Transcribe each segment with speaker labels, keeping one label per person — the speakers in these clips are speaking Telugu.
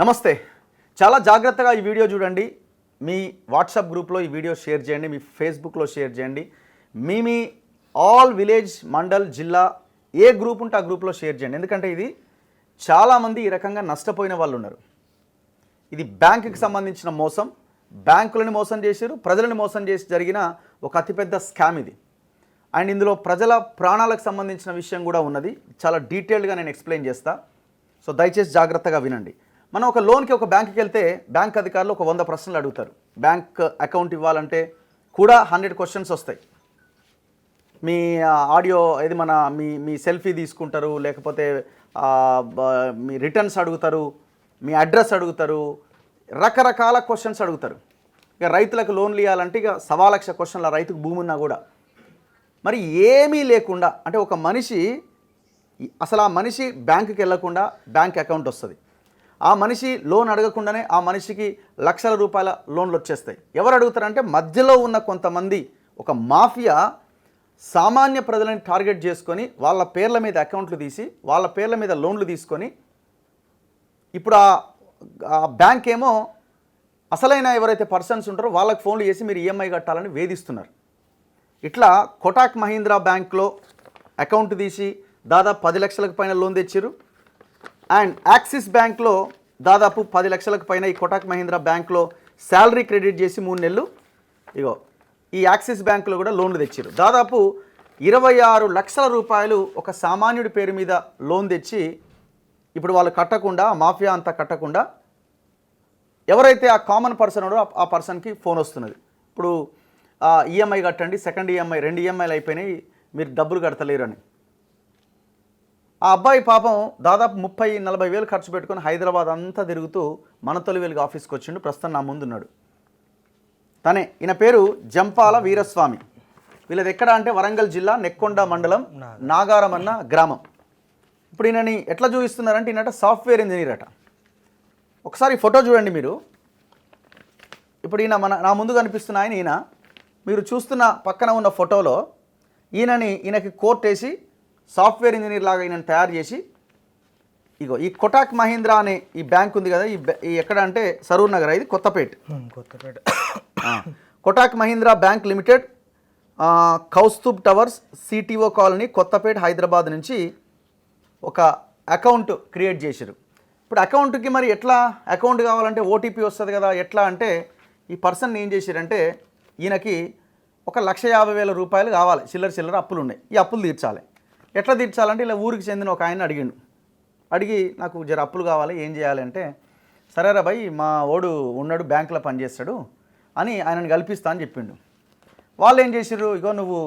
Speaker 1: నమస్తే. చాలా జాగ్రత్తగా ఈ వీడియో చూడండి. మీ వాట్సాప్ గ్రూప్లో ఈ వీడియో షేర్ చేయండి, మీ ఫేస్బుక్లో షేర్ చేయండి, మీ ఆల్ విలేజ్ మండల్ జిల్లా ఏ గ్రూప్ ఉంటే ఆ గ్రూప్లో షేర్ చేయండి. ఎందుకంటే ఇది చాలామంది ఈ రకంగా నష్టపోయిన వాళ్ళు ఉన్నారు. ఇది బ్యాంకుకి సంబంధించిన మోసం, బ్యాంకులను మోసం చేశారు, ప్రజలను మోసం చేసి జరిగిన ఒక అతిపెద్ద స్కామ్ ఇది. అండ్ ఇందులో ప్రజల ప్రాణాలకు సంబంధించిన విషయం కూడా ఉన్నది. చాలా డీటెయిల్డ్గా నేను ఎక్స్ప్లెయిన్ చేస్తా. సో దయచేసి జాగ్రత్తగా వినండి. మనం ఒక లోన్కి ఒక బ్యాంక్కి వెళ్తే బ్యాంక్ అధికారులు ఒక 100 ప్రశ్నలు అడుగుతారు. బ్యాంక్ అకౌంట్ ఇవ్వాలంటే కూడా 100 క్వశ్చన్స్ వస్తాయి. మీ ఆడియో ఏది మన మీ సెల్ఫీ తీసుకుంటారు, లేకపోతే మీ రిటర్న్స్ అడుగుతారు, మీ అడ్రస్ అడుగుతారు, రకరకాల క్వశ్చన్స్ అడుగుతారు. ఇక రైతులకు లోన్లు ఇవ్వాలంటే ఇక 1,00,000 క్వశ్చన్ల రైతుకు భూమి ఉన్నా కూడా. మరి ఏమీ లేకుండా అంటే ఒక మనిషి అసలు ఆ మనిషి బ్యాంకుకి వెళ్ళకుండా బ్యాంక్ అకౌంట్ వస్తుంది. ఆ మనిషి లోన్ అడగకుండానే ఆ మనిషికి లక్షల రూపాయల లోన్లు వచ్చేస్తాయి. ఎవరు అడుగుతారంటే మధ్యలో ఉన్న కొంతమంది ఒక మాఫియా సామాన్య ప్రజలను టార్గెట్ చేసుకొని వాళ్ళ పేర్ల మీద అకౌంట్లు తీసి వాళ్ళ పేర్ల మీద లోన్లు తీసుకొని ఇప్పుడు ఆ బ్యాంక్ ఏమో అసలైన ఎవరైతే పర్సన్స్ ఉంటారో వాళ్ళకి ఫోన్లు చేసి మీరు ఈఎంఐ కట్టాలని వేధిస్తున్నారు. ఇట్లా కోటాక్ మహీంద్రా బ్యాంక్లో అకౌంట్ తీసి దాదాపు 10 లక్షలకు పైన లోన్ తెచ్చారు. అండ్ యాక్సిస్ బ్యాంక్లో దాదాపు 10 లక్షలకు పైన ఈ కోటాక్ మహీంద్రా బ్యాంక్లో శాలరీ క్రెడిట్ చేసి 3 నెలలు ఇగో ఈ యాక్సిస్ బ్యాంకులో కూడా లోన్లు తెచ్చారు. దాదాపు 26 లక్షల రూపాయలు ఒక సామాన్యుడి పేరు మీద లోన్ తెచ్చి ఇప్పుడు వాళ్ళు కట్టకుండా మాఫియా అంతా కట్టకుండా ఎవరైతే ఆ కామన్ పర్సన్ ఉన్నారో ఆ పర్సన్కి ఫోన్ వస్తున్నది. ఇప్పుడు ఈఎంఐ కట్టండి, సెకండ్ ఈఎంఐ 2 ఈఎంఐలు అయిపోయినాయి, మీరు డబ్బులు కడతలేరు అని. ఆ అబ్బాయి పాపం దాదాపు 30-40 వేలు ఖర్చు పెట్టుకొని హైదరాబాద్ అంతా తిరుగుతూ మనతొలి వెలుగు ఆఫీస్కి వచ్చిండు. ప్రస్తుతం నా ముందున్నాడు. తనే, ఈయన పేరు జంపాల వీరస్వామి. వీళ్ళది ఎక్కడ అంటే వరంగల్ జిల్లా నెక్కొండ మండలం నాగారం అన్న గ్రామం. ఇప్పుడు ఈయనని ఎట్లా చూపిస్తున్నారంటే ఈయనట సాఫ్ట్వేర్ ఇంజనీర్ అట. ఒకసారి ఫోటో చూడండి మీరు. ఇప్పుడు ఈయన నా ముందు కనిపిస్తున్న ఈయన మీరు చూస్తున్న పక్కన ఉన్న ఫోటోలో ఈయనకి కోట్ వేసి సాఫ్ట్వేర్ ఇంజనీర్ లాగా ఈయనని తయారు చేసి ఇగో ఈ కోటాక్ మహీంద్రా అనే ఈ బ్యాంక్ ఉంది కదా, ఈ ఎక్కడ అంటే సరూర్ నగర్, ఇది Kothapet. Kotak Mahindra bank limited, Kaustubh towers, CTO colony, Kothapet, Hyderabad నుంచి ఒక అకౌంట్ క్రియేట్ చేశారు. ఇప్పుడు అకౌంట్కి మరి ఎట్లా అకౌంట్ కావాలంటే ఓటీపీ వస్తుంది కదా, ఎట్లా అంటే ఈ పర్సన్ ఏం చేశారంటే ఈయనకి ఒక 1,50,000 రూపాయలు కావాలి, చిల్లర అప్పులు ఉన్నాయి, ఈ అప్పులు తీర్చాలి. ఎట్లా తీర్చాలంటే ఇలా ఊరికి చెందిన ఒక ఆయన అడిగి నాకు జర అప్పులు కావాలి, ఏం చేయాలి అంటే, సరేరా భయ్ మా ఓడు ఉన్నాడు బ్యాంకులో పనిచేస్తాడు అని ఆయనను కల్పిస్తా అని చెప్పిండు. వాళ్ళు ఏం చేసారు, ఇగో నువ్వు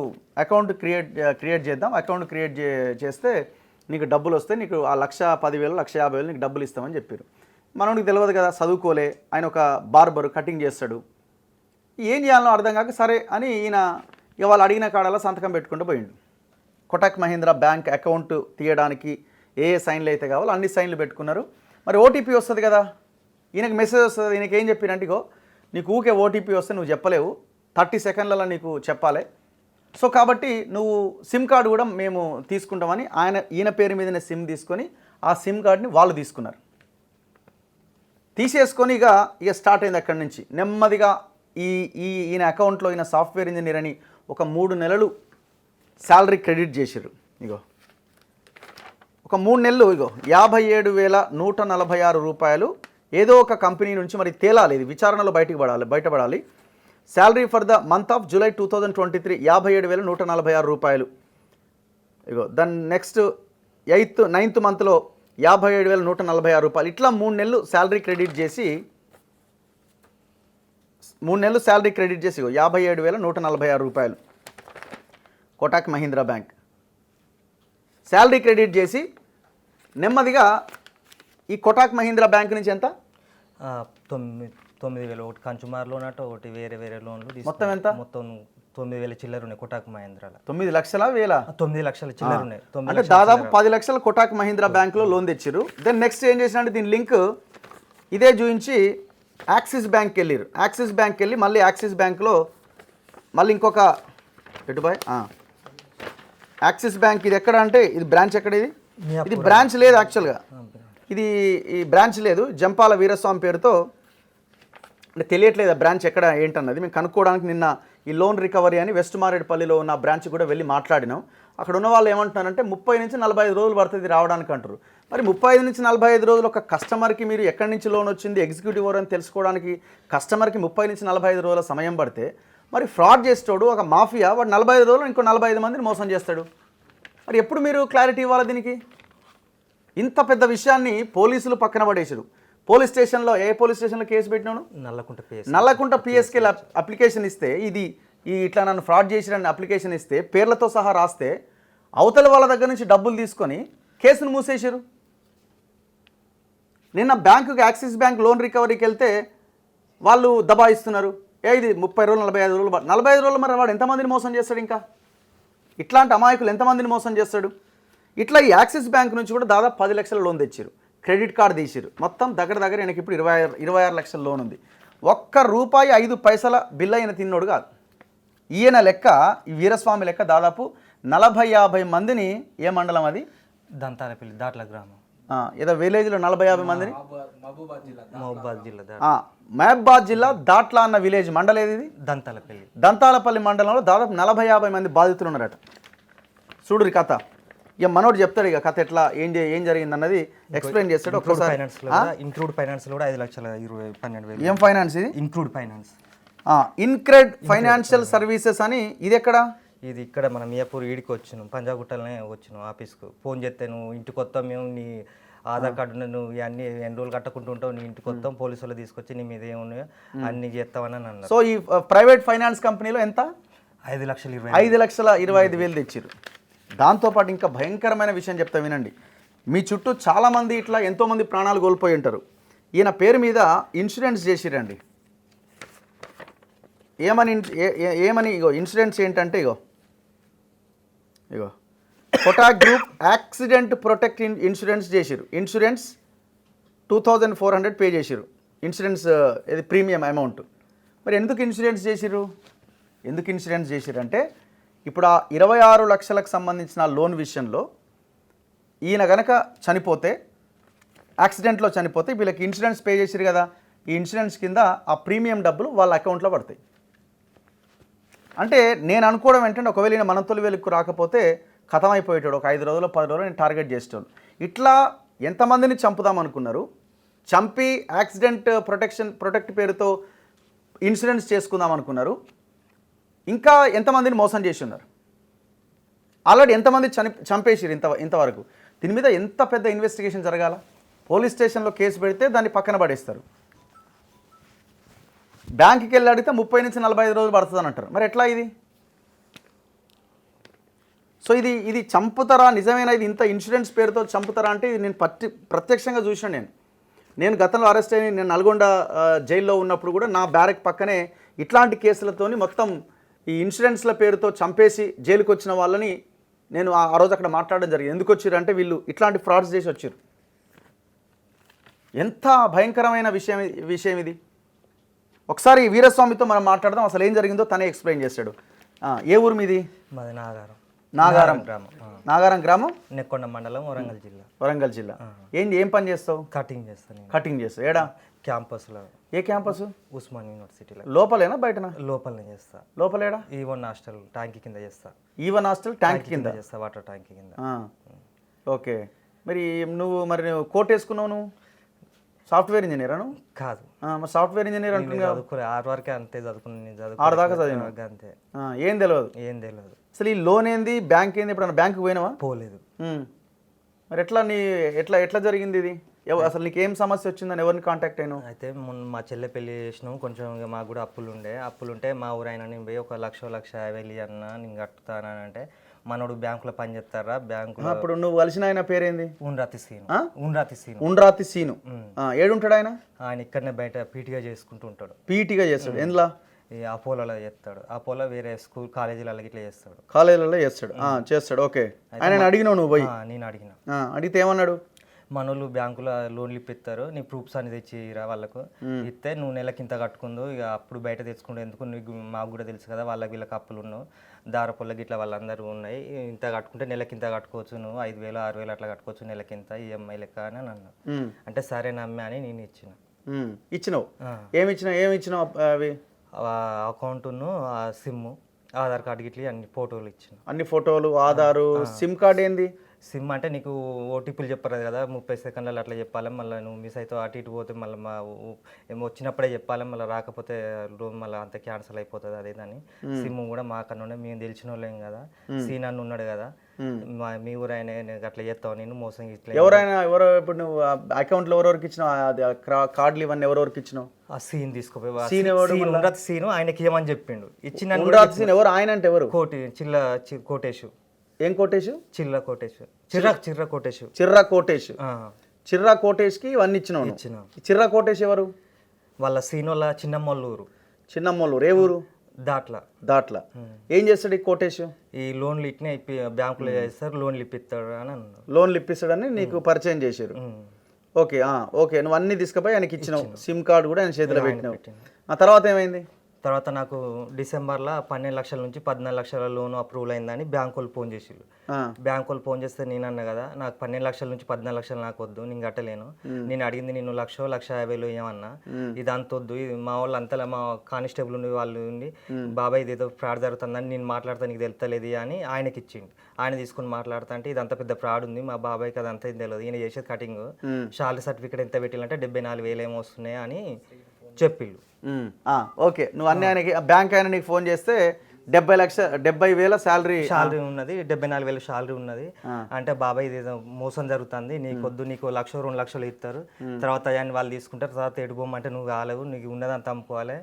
Speaker 1: అకౌంట్ క్రియేట్ చేద్దాం, అకౌంట్ క్రియేట్ చేస్తే నీకు డబ్బులు వస్తాయి, నీకు ఆ 1,10,000 1,50,000 నీకు డబ్బులు ఇస్తామని చెప్పారు. మనోడికి తెలియదు కదా, చదువుకోలే, ఆయన ఒక బార్బరు కటింగ్ చేస్తాడు, ఏం చేయాలో అర్థం కాక సరే అని ఈయన ఇక వాళ్ళు అడిగిన కాడలా సంతకం పెట్టుకుంటూ పోయిండు. కోటాక్ మహీంద్రా బ్యాంక్ అకౌంట్ తీయడానికి ఏ సైన్లు అయితే కావాలో అన్ని సైన్లు పెట్టుకున్నారు. మరి ఓటీపీ వస్తుంది కదా, ఈయనకి మెసేజ్ వస్తుంది. ఈయనకి ఏం చెప్పినంటే, ఇగో నీకు ఊకే ఓటీపీ వస్తే నువ్వు చెప్పలేవు, 30 సెకండ్లలో నీకు చెప్పాలి. సో కాబట్టి నువ్వు సిమ్ కార్డు కూడా మేము తీసుకుంటామని ఈయన పేరు మీదనే సిమ్ తీసుకొని ఆ సిమ్ కార్డుని వాళ్ళు తీసుకున్నారు. తీసేసుకొని ఇక స్టార్ట్ అయింది అక్కడి నుంచి నెమ్మదిగా. ఈయన అకౌంట్లో ఈయన సాఫ్ట్వేర్ ఇంజనీర్ అని ఒక 3 నెలలు శాలరీ క్రెడిట్ చేశారు. ఇగో ఒక 3 నెలలు ఇగో 57,146 రూపాయలు ఏదో ఒక కంపెనీ నుంచి మరి తేలాలి, ఇది విచారణలో బయటపడాలి. Salary for the month of July 2023 57,146 రూపాయలు. ఇగో దాని నెక్స్ట్ 9th మంత్లో 57,146 రూపాయలు. ఇట్లా 3 నెలలు శాలరీ క్రెడిట్ చేసి 57,146 రూపాయలు Kotak Mahindra bank salary credit చేసి నెమ్మదిగా ఈ కోటాక్ మహీంద్రా బ్యాంక్ నుంచి ఎంత
Speaker 2: 9,000 ఒకటి కన్స్యూమర్ లోన్ అటు ఒకటి వేరే లోన్లు
Speaker 1: మొత్తం ఎంత?
Speaker 2: మొత్తం 9,000 చిల్లర ఉన్నాయి కోటాక్ మహీంద్రాలో.
Speaker 1: 9 లక్షల వేల
Speaker 2: 9 లక్షల చిల్లర ఉన్నాయి.
Speaker 1: అంటే దాదాపు 10 లక్షలు కోటాక్ మహీంద్రా బ్యాంక్లో లోన్ తెచ్చారు. దెన్ నెక్స్ట్ ఏం చేసినట్టు దీని లింక్ ఇదే చూపించి యాక్సిస్ బ్యాంక్కి వెళ్ళారు. యాక్సిస్ బ్యాంక్కి వెళ్ళి మళ్ళీ యాక్సిస్ బ్యాంక్లో మళ్ళీ ఇంకొక ఎటుబాయ్ యాక్సిస్ బ్యాంక్ ఇది ఎక్కడ అంటే ఇది బ్రాంచ్ ఎక్కడ, ఇది బ్రాంచ్ లేదు యాక్చువల్గా. ఇది ఈ బ్రాంచ్ లేదు, జంపాల వీరస్వామి పేరుతో, అంటే తెలియట్లేదు ఆ బ్రాంచ్ ఎక్కడ ఏంటన్నది మేము కనుక్కోవడానికి నిన్న ఈ లోన్ రికవరీ అని వెస్ట్ మారేడుపల్లిలో ఉన్న బ్రాంచ్ కూడా వెళ్ళి మాట్లాడినాం. అక్కడ ఉన్న వాళ్ళు ఏమంటున్నారంటే 30 నుంచి 45 రోజులు పడుతుంది రావడానికి అంటారు. మరి 35 నుంచి 45 రోజులు ఒక కస్టమర్కి మీరు ఎక్కడి నుంచి లోన్ వచ్చింది, ఎగ్జిక్యూటివ్ ఎవరు అని తెలుసుకోవడానికి కస్టమర్కి 30 నుంచి 45 రోజుల సమయం పడితే, మరి ఫ్రాడ్ చేసేటోడు ఒక మాఫియా వాడు 45 రోజులు ఇంకో 45 మందిని మోసం చేస్తాడు. మరి ఎప్పుడు మీరు క్లారిటీ ఇవ్వాలి దీనికి? ఇంత పెద్ద విషయాన్ని పోలీసులు పక్కన పడేసారు. పోలీస్ స్టేషన్లో ఏ పోలీస్ స్టేషన్లో కేసు పెట్టినాను? నల్లకుంట పిఎస్కే అప్లికేషన్ ఇస్తే, ఇది ఇట్లా నన్ను ఫ్రాడ్ చేసిరని అప్లికేషన్ ఇస్తే పేర్లతో సహా రాస్తే అవతల వాళ్ళ దగ్గర నుంచి డబ్బులు తీసుకొని కేసును మూసేసారు. నిన్న బ్యాంకుకి యాక్సిస్ బ్యాంక్ లోన్ రికవరీకి వెళ్తే వాళ్ళు దబాయిస్తున్నారు. ఇది 30 రోజులు 45 రోజులు 45 రోజులు మరి వాడు ఎంతమందిని మోసం చేస్తాడు? ఇంకా ఇట్లాంటి అమాయకులు ఎంతమందిని మోసం చేస్తాడు? ఇట్లా ఈ యాక్సిస్ బ్యాంక్ నుంచి కూడా దాదాపు 10 లక్షల లోన్ తెచ్చారు, క్రెడిట్ కార్డు తీసిరు. మొత్తం దగ్గర ఈయనకి ఇప్పుడు 26 లక్షల లోన్ ఉంది. ₹1.05 బిల్ అయిన తిన్నోడు కాదు. ఈయన లెక్క, ఈ వీరస్వామి లెక్క దాదాపు 40-50 మందిని, ఏ మండలం అది?
Speaker 2: దంతాలపల్లి దాట్ల గ్రామం,
Speaker 1: ఏదో విలేజ్లో 40-50 మందిని,
Speaker 2: మహబూబాద్ జిల్లా
Speaker 1: దాట్ల అన్న విలేజ్ మండలం ఏది? ఇది దంతాలపల్లి మండలంలో దాదాపు 40-50 మంది బాధితులు ఉన్నారట. చూడురి కథ. ఇక మనోడు చెప్తాడు ఇక కథ ఎట్లా ఏం జరిగింది అన్నది ఎక్స్ప్లెయిన్ చేస్తాడు. ఒక్కసారి
Speaker 2: ఇంక్లూడ్ ఫైనాన్స్ కూడా 5,12,000.
Speaker 1: ఏం ఫైనాన్స్ ఇది?
Speaker 2: Include finance,
Speaker 1: InCred financial services అని. ఇది ఎక్కడ?
Speaker 2: ఇది ఇక్కడ మనం మియాపూర్ ఈడికి వచ్చినాం, పంజాగుట్టలనే వచ్చినాం ఆఫీస్కు. ఫోన్ చేస్తే నువ్వు ఇంటికి వస్తాం, మేము నీ ఆధార్ కార్డు నువ్వు ఇవన్నీ ఎన్ని రోజులు కట్టుకుంటూ ఉంటావు, నీ ఇంటికి వస్తాం, పోలీసు వాళ్ళు తీసుకొచ్చి నీ మీద ఏమున్నాయో అన్ని చేస్తామని అన్నారు.
Speaker 1: సో ఈ ప్రైవేట్ ఫైనాన్స్ కంపెనీలో ఎంత?
Speaker 2: 5,25,000
Speaker 1: తెచ్చారు. దాంతోపాటు ఇంకా భయంకరమైన విషయం చెప్తా వినండి. మీ చుట్టూ చాలామంది ఇట్లా ఎంతోమంది ప్రాణాలు కోల్పోయి ఉంటారు. ఈయన పేరు మీద ఇన్సూరెన్స్ చేసిరండి. ఏమని ఇగో ఇన్సూరెన్స్ ఏంటంటే ఇగో Kotak group accident protect insurance చేసిరు. ఇన్సూరెన్స్ 2,400 పే చేసిరు. ఇన్సూరెన్స్ ఇది ప్రీమియం అమౌంట్. మరి ఎందుకు ఇన్సూరెన్స్ చేసిరు అంటే ఇప్పుడు ఆ 26 లక్షలకు సంబంధించిన లోన్ విషయంలో ఈయన గనక చనిపోతే, యాక్సిడెంట్లో చనిపోతే వీళ్ళకి ఇన్సూరెన్స్ పే చేసిరు కదా, ఈ ఇన్సూరెన్స్ కింద ఆ ప్రీమియం డబ్బులు వాళ్ళ అకౌంట్లో పడతాయి. అంటే నేను అనుకోవడం ఏంటంటే ఒకవేళ ఈయన మనతోలి వెలుక్కు రాకపోతే ఖతం అయిపోయేటాడు. ఒక 5 రోజులు 10 రోజులు నేను టార్గెట్ చేసేటాడు. ఇట్లా ఎంతమందిని చంపుదాం అనుకున్నారు? చంపి యాక్సిడెంట్ ప్రొటెక్ట్ పేరుతో ఇన్సూరెన్స్ చేసుకుందాం అనుకున్నారు. ఇంకా ఎంతమందిని మోసం చేసి ఉన్నారు. ఆల్రెడీ ఎంతమంది చంపేసిరు ఇంతవరకు. దీని మీద ఎంత పెద్ద ఇన్వెస్టిగేషన్ జరగాల? పోలీస్ స్టేషన్లో కేసు పెడితే దాన్ని పక్కన పడేస్తారు. బ్యాంకుకి వెళ్ళి అడిగితే 30 నుంచి 45 రోజులు పడుతుందని అంటారు. మరి ఎట్లా ఇది? సో ఇది చంపుతారా? నిజమేనా ఇది? ఇంత ఇన్సూరెన్స్ పేరుతో చంపుతారా అంటే ఇది నేను ప్రత్యక్షంగా చూసాను. నేను గతంలో అరెస్ట్ అయ్యి నేను నల్గొండ జైల్లో ఉన్నప్పుడు కూడా నా బ్యారక్ పక్కనే ఇట్లాంటి కేసులతోని మొత్తం ఈ ఇన్సూరెన్స్ల పేరుతో చంపేసి జైలుకి వచ్చిన వాళ్ళని నేను ఆ రోజు అక్కడ మాట్లాడడం జరిగింది. ఎందుకు వచ్చారు అంటే వీళ్ళు ఇట్లాంటి ఫ్రాడ్స్ చేసి వచ్చారు. ఎంత భయంకరమైన విషయం ఇది. ఒకసారి వీరస్వామితో మనం మాట్లాడదాం, అసలు ఏం జరిగిందో తనే ఎక్స్ప్లెయిన్ చేశాడు. ఏ ఊరు మీది?
Speaker 2: మాది
Speaker 1: నాగారం గ్రామం,
Speaker 2: నెక్కొండ మండలం,
Speaker 1: వరంగల్ జిల్లా. ఏం పని చేస్తావు? కటింగ్ చేస్తావు. ఏడా?
Speaker 2: క్యాంపస్లో.
Speaker 1: ఏ క్యాంపస్?
Speaker 2: ఉస్మాన్ యూనివర్సిటీలో.
Speaker 1: లోపలేనా బయటనా?
Speaker 2: లోపలనే చేస్తా.
Speaker 1: లోపలేడా?
Speaker 2: ఈవన్ హాస్టల్ ట్యాంక్ కింద చేస్తా.
Speaker 1: ఈవన్ హాస్టల్ ట్యాంక్ కింద
Speaker 2: చేస్తా, వాటర్ ట్యాంక్ కింద.
Speaker 1: ఓకే. మరి నువ్వు కోట్ వేసుకున్నావు, నువ్వు సాఫ్ట్వేర్ ఇంజనీరా? నువ్వు
Speaker 2: కాదు.
Speaker 1: సాఫ్ట్వేర్ ఇంజనీర్ అంటున్నా.
Speaker 2: 6 వరకే అంతే చదువుకున్నాను.
Speaker 1: 6 దాకా చదివినా అంతే. ఏం తెలియదు అసలు. ఈ లోన్ ఏంది, బ్యాంక్ ఏంది? ఎప్పుడన్నా బ్యాంకు పోయినావా?
Speaker 2: పోలేదు.
Speaker 1: మరి ఎట్లా జరిగింది ఇది? అసలు నీకు ఏం సమస్య వచ్చిందని ఎవరిని కాంటాక్ట్ అయినావు?
Speaker 2: అయితే మా చెల్లె పెళ్లి చేసినాం. కొంచెం మాకు కూడా అప్పులుంటే మా ఊరైనా నేను పోయి 1,50,000 అన్న నేను కట్టుతానంటే మనోడు బ్యాంకులో పని చేస్తారా బ్యాంకులో.
Speaker 1: అప్పుడు నువ్వు కలిసిన ఆయన పేరేంది?
Speaker 2: ఉండ్రాతి సీను.
Speaker 1: ఏడుంటాడు ఆయన?
Speaker 2: ఆయన ఇక్కడనే బయట పీటీగా చేసుకుంటూ ఉంటాడు.
Speaker 1: పీటీగా చేస్తాడు. ఎందులో?
Speaker 2: ఈ అపోలోలో చేస్తాడు. అపోలో వేరే స్కూల్ కాలేజీలలో ఇట్లా చేస్తాడు.
Speaker 1: కాలేజీలలో చేస్తాడు. ఓకే. ఆయన అడిగినావు నువ్వు పోయి?
Speaker 2: నేను అడిగిన.
Speaker 1: అడిగితే ఏమన్నాడు?
Speaker 2: మనోళ్ళు బ్యాంకులో లోన్లు ఇప్పిస్తారు, నీ ప్రూఫ్స్ అని తెచ్చిరా వాళ్ళకు ఇస్తే నువ్వు నెలకి ఇంత కట్టుకుందు, ఇక అప్పుడు బయట తెచ్చుకుంటే ఎందుకు, నీకు మాకు కూడా తెలుసు కదా వాళ్ళకి వీళ్ళకి అప్పులు ఉన్నావు, దారపుల్ల గిట్ల వాళ్ళందరూ ఉన్నాయి, ఇంత కట్టుకుంటే నెలకి ఇంత కట్టుకోవచ్చు, నువ్వు 5,000 6,000 అట్లా కట్టుకోవచ్చు నెలకి ఇంత ఈఎంఐ లెక్క అని అన్నాను. అంటే సరే నమ్మే అని నేను ఇచ్చిన.
Speaker 1: ఇచ్చినావు? ఏమి ఇచ్చినావు అవి?
Speaker 2: అకౌంట్ను, ఆ సిమ్, ఆధార్ కార్డు గిట్ల అన్ని ఫోటోలు ఇచ్చిన.
Speaker 1: అన్ని ఫోటోలు, ఆధారు, సిమ్ కార్డ్ ఏంది?
Speaker 2: సిమ్ అంటే నీకు ఓటీపీలు చెప్పరు కదా, 30 సెకండ్లలో అట్లా చెప్పాలి, మళ్ళీ నువ్వు మిస్ అయితే అటు ఇటు పోతే మళ్ళీ ఏమో వచ్చినప్పుడే చెప్పాలి, మళ్ళీ రాకపోతే మళ్ళీ అంత క్యాన్సిల్ అయిపోతుంది అదేదని. సిమ్ కూడా మాకన్నా మేము తెలిసిన వాళ్ళేం కదా, సీన్ అన్న ఉన్నాడు కదా, మీ ఊరు ఆయన అట్లా చేస్తావు నేను మోసం ఇట్లా.
Speaker 1: ఎవరో ఇప్పుడు నువ్వు అకౌంట్లో ఎవరెవరికి ఇచ్చినావు కార్డులు ఇవన్నీ ఎవరెవరికి ఇచ్చినావు?
Speaker 2: ఆ సీన్ తీసుకుపోయి
Speaker 1: సీన్
Speaker 2: ఆయనకి ఏమని చెప్పిండు ఇచ్చిన.
Speaker 1: ఎవరు ఆయన అంటే ఎవరు?
Speaker 2: కోటేశు.
Speaker 1: ఏం కోటేశు?
Speaker 2: చిర్ర కోటేశు.
Speaker 1: చిర్రా కోటేష్కి ఇవన్నీ ఇచ్చినావు? చిర్రా కోటేష్ ఎవరు?
Speaker 2: వాళ్ళ సీన్ వాళ్ళ చిన్నమ్మల్లూరు.
Speaker 1: ఏ ఊరు?
Speaker 2: దాట్ల.
Speaker 1: ఏం చేస్తాడు ఈ కోటేష్? ఈ
Speaker 2: లోన్లు ఇట్నే బ్యాంకులో చేస్తారు, లోన్లు ఇప్పిస్తాడు అని అన్నాడు.
Speaker 1: లోన్లు ఇప్పిస్తాడని నీకు పరిచయం చేశారు. ఓకే ఓకే, నువ్వు అన్ని తీసుకుపోయి ఆయనకి ఇచ్చినావు, సిమ్ కార్డు కూడా ఆయన చేతిలో పెట్టినావు. ఆ తర్వాత ఏమైంది?
Speaker 2: తర్వాత నాకు డిసెంబర్లో 12 లక్షల నుంచి 14 లక్షల లోన్ అప్రూవల్ అయిందని బ్యాంకు వాళ్ళు ఫోన్ చేసిళ్ళు. బ్యాంకు వాళ్ళు ఫోన్ చేస్తే నేను అన్నా కదా, నాకు 12 లక్షల నుంచి 14 లక్షలు నాకు వద్దు, నేను కట్టలేను, నేను అడిగింది నేను 1,50,000 ఏమన్నా, ఇది అంత వద్దు, ఇది మా వాళ్ళు అంతలా మా కానిస్టేబుల్ ఉండి వాళ్ళు ఉండి బాబాయ్ ఇది ఏదో ఫ్రాడ్ జరుగుతుందని నేను మాట్లాడతా నీకు తెలుస్తలేదు అని ఆయనకి ఇచ్చిండు. ఆయన తీసుకుని మాట్లాడుతా అంటే ఇది అంత పెద్ద ఫ్రాడ్ ఉంది, మా బాబాయ్కి అది అంతా తెలియదు, ఈయన చేసేది కటింగ్, శాలరీ సర్టిఫికేట్ ఎంత పెట్టాలంటే 74,000 ఏమో వస్తున్నాయి అని చెప్పిళ్ళు.
Speaker 1: ఓకే, నువ్వు అన్నీ ఆయనకి బ్యాంక్ ఆయన నీకు ఫోన్ చేస్తే 70,000 శాలరీ
Speaker 2: ఉన్నది, 74,000 శాలరీ ఉన్నది అంటే బాబాయ్ ఇది మోసం జరుగుతుంది, నీకు వద్దు, నీకు 1,00,000 2 లక్షలు ఇస్తారు, తర్వాత ఆయన వాళ్ళు తీసుకుంటారు, తర్వాత ఎడుకోమంటే నువ్వు కాలేవు, నీకు ఉన్నదంతా అమ్ముకోవాలి,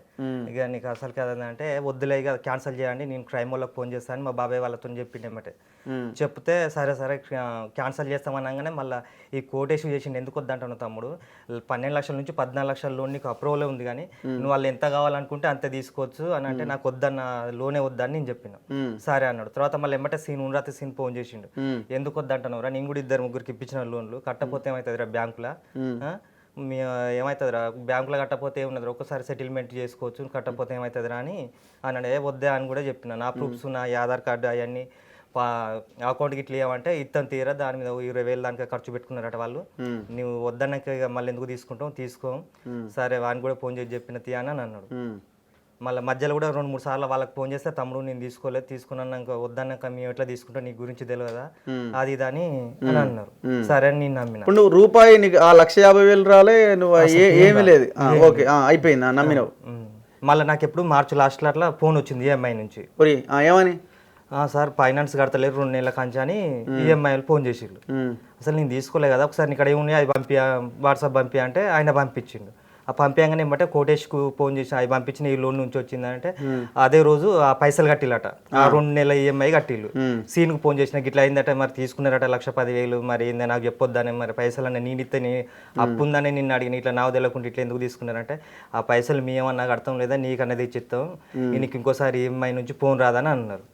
Speaker 2: ఇక నీకు అసలు కదంటే వద్దులే ఇక క్యాన్సిల్ చేయండి, నేను క్రైమ్ వాళ్ళకి ఫోన్ చేస్తాను మా బాబాయ్ వాళ్ళతో చెప్పిండేమటే. చెప్తే సరే క్యాన్సిల్ చేస్తామనగానే మళ్ళీ ఈ కోటేష్ చేసిండు. ఎందుకు వద్దంటాను తమ్ముడు, 12 లక్షల నుంచి 14 లక్షల లోన్ నీకు అప్రూవల్ ఉంది కానీ నువ్వు వాళ్ళు ఎంత కావాలనుకుంటే అంత తీసుకోవచ్చు అని అంటే నాకు వద్దన్న లోనే వద్దని నేను చెప్పిన. సరే అన్నాడు. తర్వాత మళ్ళీ ఎమ్మటే సీన్ ఫోన్ చేసిండు, ఎందుకు వద్దంటున్నావురా, నేను కూడా 2-3 ఇప్పించిన లోన్లు, కట్టపోతే ఏమవుతుందిరా బ్యాంకులో, ఏమవుతుందిరా బ్యాంకులో కట్టపోతే ఏమున్నది, ఒక్కసారి సెటిల్మెంట్ చేసుకోవచ్చు, కట్టపోతే ఏమవుతుందిరా అని అన్నాడు. వద్దే అని కూడా చెప్పిన. నా ప్రూఫ్స్, నా ఆధార్ కార్డు అవన్నీ అకౌంట్కి ఇట్లా ఏమంటే ఇత్తని తీరా దాని మీద 20,000 దానికి ఖర్చు పెట్టుకున్నారట వాళ్ళు, నువ్వు వద్దన్నాక మళ్ళీ ఎందుకు తీసుకో, సరే వాడిని కూడా ఫోన్ చేసి చెప్పిన తీ అని అన్నాడు. మళ్ళీ మధ్యలో కూడా 2-3 సార్లు వాళ్ళకి ఫోన్ చేస్తే తమ్ముడు నేను తీసుకోలేదు, తీసుకున్నాక వద్దన్నాక మేము ఎట్లా తీసుకుంటాం, నీ గురించి తెలియదా అది ఇది అని అన్నారు. సరే అని నేను నమ్మిన.
Speaker 1: ఇప్పుడు నువ్వు రూపాయి నీకు 1,50,000 రాలే, నువ్వు ఏమీ లేదు, ఓకే అయిపోయింది నమ్మినావు.
Speaker 2: మళ్ళీ నాకు ఎప్పుడు మార్చి లాస్ట్లో అట్లా ఫోన్ వచ్చింది ఈఎంఐ నుంచి.
Speaker 1: ఏమని?
Speaker 2: సార్ ఫైనాన్స్ కడతలేరు 2 నెలల కంచి అని ఈఎంఐలు ఫోన్ చేసిండు. అసలు నేను తీసుకోలే కదా, ఒకసారి ఇక్కడ ఏమున్నాయి అది వాట్సాప్ పంపి అంటే ఆయన పంపించిండు. ఆ పంపించగానే ఏమంటే కోటేష్కు ఫోన్ చేసి అవి పంపించిన ఈ లోన్ నుంచి వచ్చిందంటే అదే రోజు ఆ పైసలు కట్టిల్లట, ఆ 2 నెలల ఈఎంఐ కట్టిల్లు. సీన్కు ఫోన్ చేసిన గిట్లా అయిందట, మరి తీసుకున్నారట 1,10,000, మరి ఏంది నాకు చెప్పొద్దని, మరి పైసలు అన్న నేను ఇస్తే అప్పు ఉందని నిన్ను అడిగిన, ఇట్లా నాకు తెలియకుండా ఇట్లా ఎందుకు తీసుకున్నారంటే ఆ పైసలు మీ ఏమన్నా నాకు అర్థం లేదా, నీకు అన్నది ఇచ్చిస్తాం, నీకు ఇంకోసారి ఈఎంఐ నుంచి ఫోన్ రాదని అన్నారు.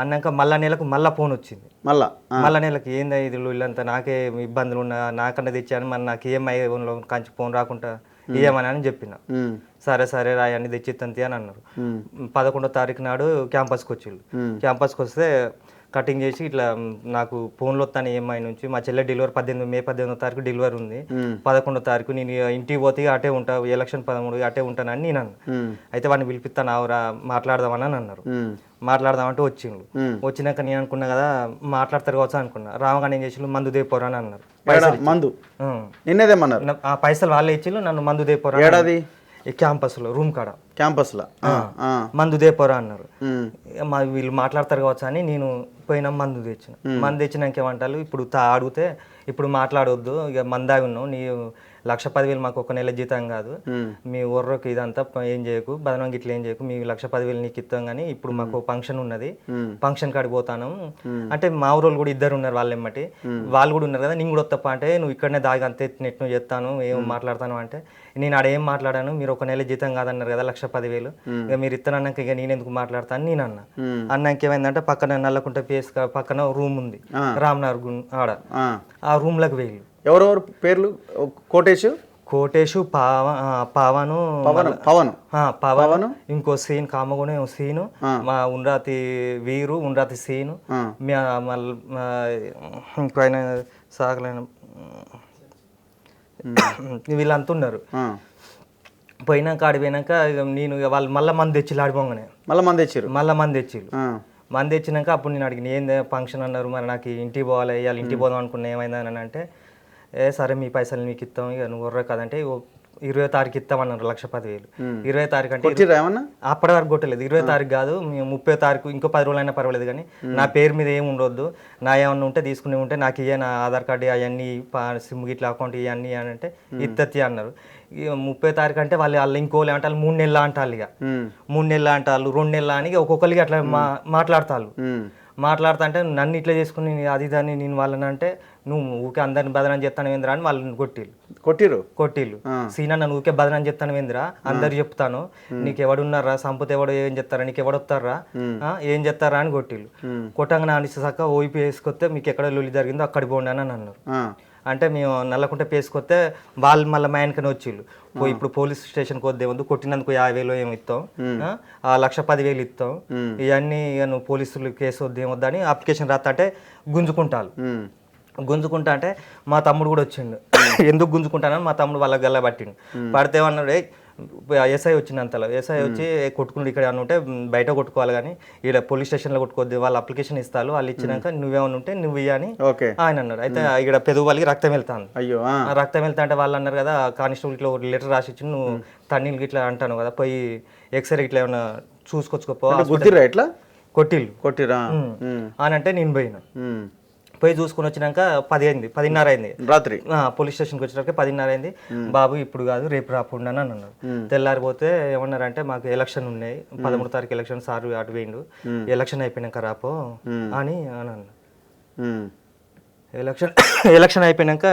Speaker 2: అన్నాక మళ్ళా నెలకు మళ్ళీ ఫోన్ వచ్చింది, మళ్ళా నెలకు ఏందా ఇది వీళ్ళంతా నాకే ఇబ్బందులు ఉన్నా, నాకన్నది ఇచ్చాను, మరి నాకు ఈఎంఐ కంచి ఫోన్ రాకుండా ఇయ్యమని అని చెప్పిన. సరే రాయన్ని తెచ్చిత్తంతి అని అన్నారు. 11వ తారీఖు నాడు క్యాంపస్కి వచ్చిళ్ళు. క్యాంపస్కి వస్తే కటింగ్ చేసి ఇట్లా నాకు ఫోన్లో వస్తాను ఈఎంఐ నుంచి, మా చెల్లె డెలివరీ మే 18వ తారీఖు డెలివరీ ఉంది, 11వ తారీఖు నేను ఇంటికి పోతే అటే ఉంటా, ఎలక్షన్ 13 అటే ఉంటానని నేను అన్నా. అయితే వాడిని పిలిపిస్తాను ఆవురా మాట్లాడదామని అని అన్నారు. మాట్లాడదామంటే వచ్చిండు. వచ్చినాక నేను అనుకున్నా కదా మాట్లాడతారు కావచ్చు అనుకున్నా. రామగానే ఏం చేసి మందు దేపోరా అని అన్నారు.
Speaker 1: మందు నిన్నేదేమన్నారు?
Speaker 2: పైసలు వాళ్ళే ఇచ్చిళ్ళు, నన్ను మందు దేపోరా.
Speaker 1: ఏడాది
Speaker 2: క్యాంపస్లో రూమ్ కాడ
Speaker 1: క్యాంపస్లో
Speaker 2: మందు దేపోరా అన్నారు. వీళ్ళు మాట్లాడతారు కావచ్చు అని నేను పోయినా మందు తెచ్చినాక ఏమంటారు, ఇప్పుడు అడిగితే ఇప్పుడు మాట్లాడవద్దు, ఇక మందాగి ఉన్నావు, నీ 1,10,000 మాకు 1 నెల జీతం కాదు, మీ ఊర్రోకి ఇదంతా ఏం చేయకు, బదనం గిట్ల ఏం చేయకు, మీ 1,10,000 నీకు ఇస్తాం కానీ ఇప్పుడు మాకు ఫంక్షన్ ఉన్నది, ఫంక్షన్ కాడికి పోతాను అంటే మా ఊరోళ్ళు కూడా 2 ఉన్నారు, వాళ్ళు ఎమ్మటి వాళ్ళు కూడా ఉన్నారు కదా, నేను కూడా వస్తప్ప అంటే నువ్వు ఇక్కడనే దాగి అంతే నెట్ను చేస్తాను, ఏం మాట్లాడతాను అంటే నేను ఆడ ఏం మాట్లాడాను, మీరు 1 నెల జీతం కాదన్నారు కదా 1,10,000, ఇక మీరు ఇస్తానన్నాక ఇక నేను ఎందుకు మాట్లాడతాను నేను అన్నాక ఏమైందంటే పక్కన నల్లకుంట పేస్ పక్కన రూమ్ ఉంది రామ్నగర్ ఆడ, ఆ రూమ్లోకి వెళ్ళి
Speaker 1: ఎవరెవరు పేర్లు? కోటేష్
Speaker 2: కోటేషు పవను
Speaker 1: పవన్
Speaker 2: పవన్ ఇంకో సీన్ కామగునే సీను మా ఉండ్రాతి వీరు ఉండ్రాతి సీను ఇంకో ఆయన సాగలేను వీళ్ళంతా ఉన్నారు. పోయినాక ఆడి పోయినాక నేను వాళ్ళు మళ్ళీ మంది తెచ్చి ఆడిపోగానే
Speaker 1: మళ్ళీ మంది తెచ్చిర్రు
Speaker 2: మంది తెచ్చినాక అప్పుడు నేను అడిగిన ఏంది ఫంక్షన్ అన్నారు, మరి నాకు ఇంటికి పోవాలి, ఇవాళ ఇంటికి పోదాం అనుకున్నా, ఏమైందని అంటే సరే మీ పైసలు మీకు ఇస్తాం, ఇక నువ్వు వర్ర కదంటే 20వ తారీఖు ఇస్తామన్నారు 1,10,000. 20వ తారీఖు అంటే అప్పటి వరకు కొట్టలేదు. 20వ తారీఖు కాదు, మేము 30వ తారీఖు ఇంకో 10 రోజులైనా పర్వాలేదు కానీ నా పేరు మీద ఏమి ఉండొద్దు, నా ఏమన్నా ఉంటే తీసుకుని ఉంటే నాకు ఇయ్యే, నా ఆధార్ కార్డు అవన్నీ సిమ్ గిట్ల అకౌంట్ ఇవన్నీ అని అంటే ఇత్తత్తి అన్నారు. ఇక 30వ తారీఖు అంటే వాళ్ళు ఇంకోళ్ళు ఏమంటారు 3 నెలలు అంటారు, ఇక 3 నెలలు అంటారు, 2 నెలలు అని ఒక్కొక్కరికి అట్లా మాట్లాడతారు. మాట్లాడుతా అంటే నన్ను ఇట్లా చేసుకుని అది దాన్ని నేను వాళ్ళని అంటే నువ్వు ఊకే అందరిని బదనం చెప్తాను ఏందిరా అని వాళ్ళని కొట్టిళ్ళు సీనా నన్ను ఊకే బదనం చెప్తాను ఏందిరా, అందరు చెప్తాను, నీకు ఎవడున్నారా, సంపత ఎవడు ఏం చెప్తారా, నీకు ఎవడొస్తారా, ఏం చెప్తారా అని కొట్టిళ్ళు. కొట్టంగా నా అనిసాక ఓయిపీ వేసుకొస్తే మీకు ఎక్కడ లొల్లి జరిగిందో అక్కడికి పోండి అని అన్నారు. అంటే మేము నల్లకుంట పేసుకొస్తే వాళ్ళు మళ్ళీ మా ఆయనకనే వచ్చిళ్ళు, ఇప్పుడు పోలీస్ స్టేషన్కి వద్దే ఉంది, కొట్టినందుకు 50,000 ఏమి ఇస్తాం, 1,10,000 ఇస్తాం, ఇవన్నీ నువ్వు పోలీసులు కేసు వద్దు ఏమొద్దని అప్లికేషన్ రాస్తా అంటే గుంజుకుంటా అంటే మా తమ్ముడు కూడా వచ్చిండు. ఎందుకు గుంజుకుంటానని మా తమ్ముడు వాళ్ళ గల్ల పట్టిండు. పడితే అన్నాడు ఎస్ఐ వచ్చిందంతలో, ఎస్ఐ వచ్చి కొట్టుకుని ఇక్కడ ఏమన్నా ఉంటే బయట కొట్టుకోవాలి కానీ ఇక్కడ పోలీస్ స్టేషన్లో కొట్టుకోవద్దు, వాళ్ళు అప్లికేషన్ ఇస్తారు, వాళ్ళు ఇచ్చినాక నువ్వేమన్నా ఉంటే నువ్వు ఇయ్యని ఆయన అన్నాడు. అయితే ఇక్కడ పెదవు వాళ్ళకి రక్తం వెళ్తాను, రక్తం వెళ్తా అంటే వాళ్ళు అన్నారు కదా కానిస్టేబుల్ ఇట్లా ఒక లెటర్ రాసి ఇచ్చి నువ్వు తన్నీళ్ళకి ఇట్లా అంటాను కదా, పోయి ఎక్స్రే ఇట్లా ఏమన్నా చూసుకొచ్చుకోపో, కొట్టిరా అని అంటే నేను పోయినా. పోయి చూసుకుని వచ్చినాక 10:30 అయింది
Speaker 1: రాత్రి.
Speaker 2: పోలీస్ స్టేషన్కి వచ్చినాక 10:30 అయింది. బాబు ఇప్పుడు కాదు రేపు రాకుండా అని అన్నారు. తెల్లారిపోతే ఏమన్నారంటే మాకు ఎలక్షన్ ఉన్నాయి, 13వ తారీఖు ఎలక్షన్, సార్ అటు పోయిండు, ఎలక్షన్ అయిపోయినాక రాపో అని అన్నాను. ఎలక్షన్ అయిపోయినాక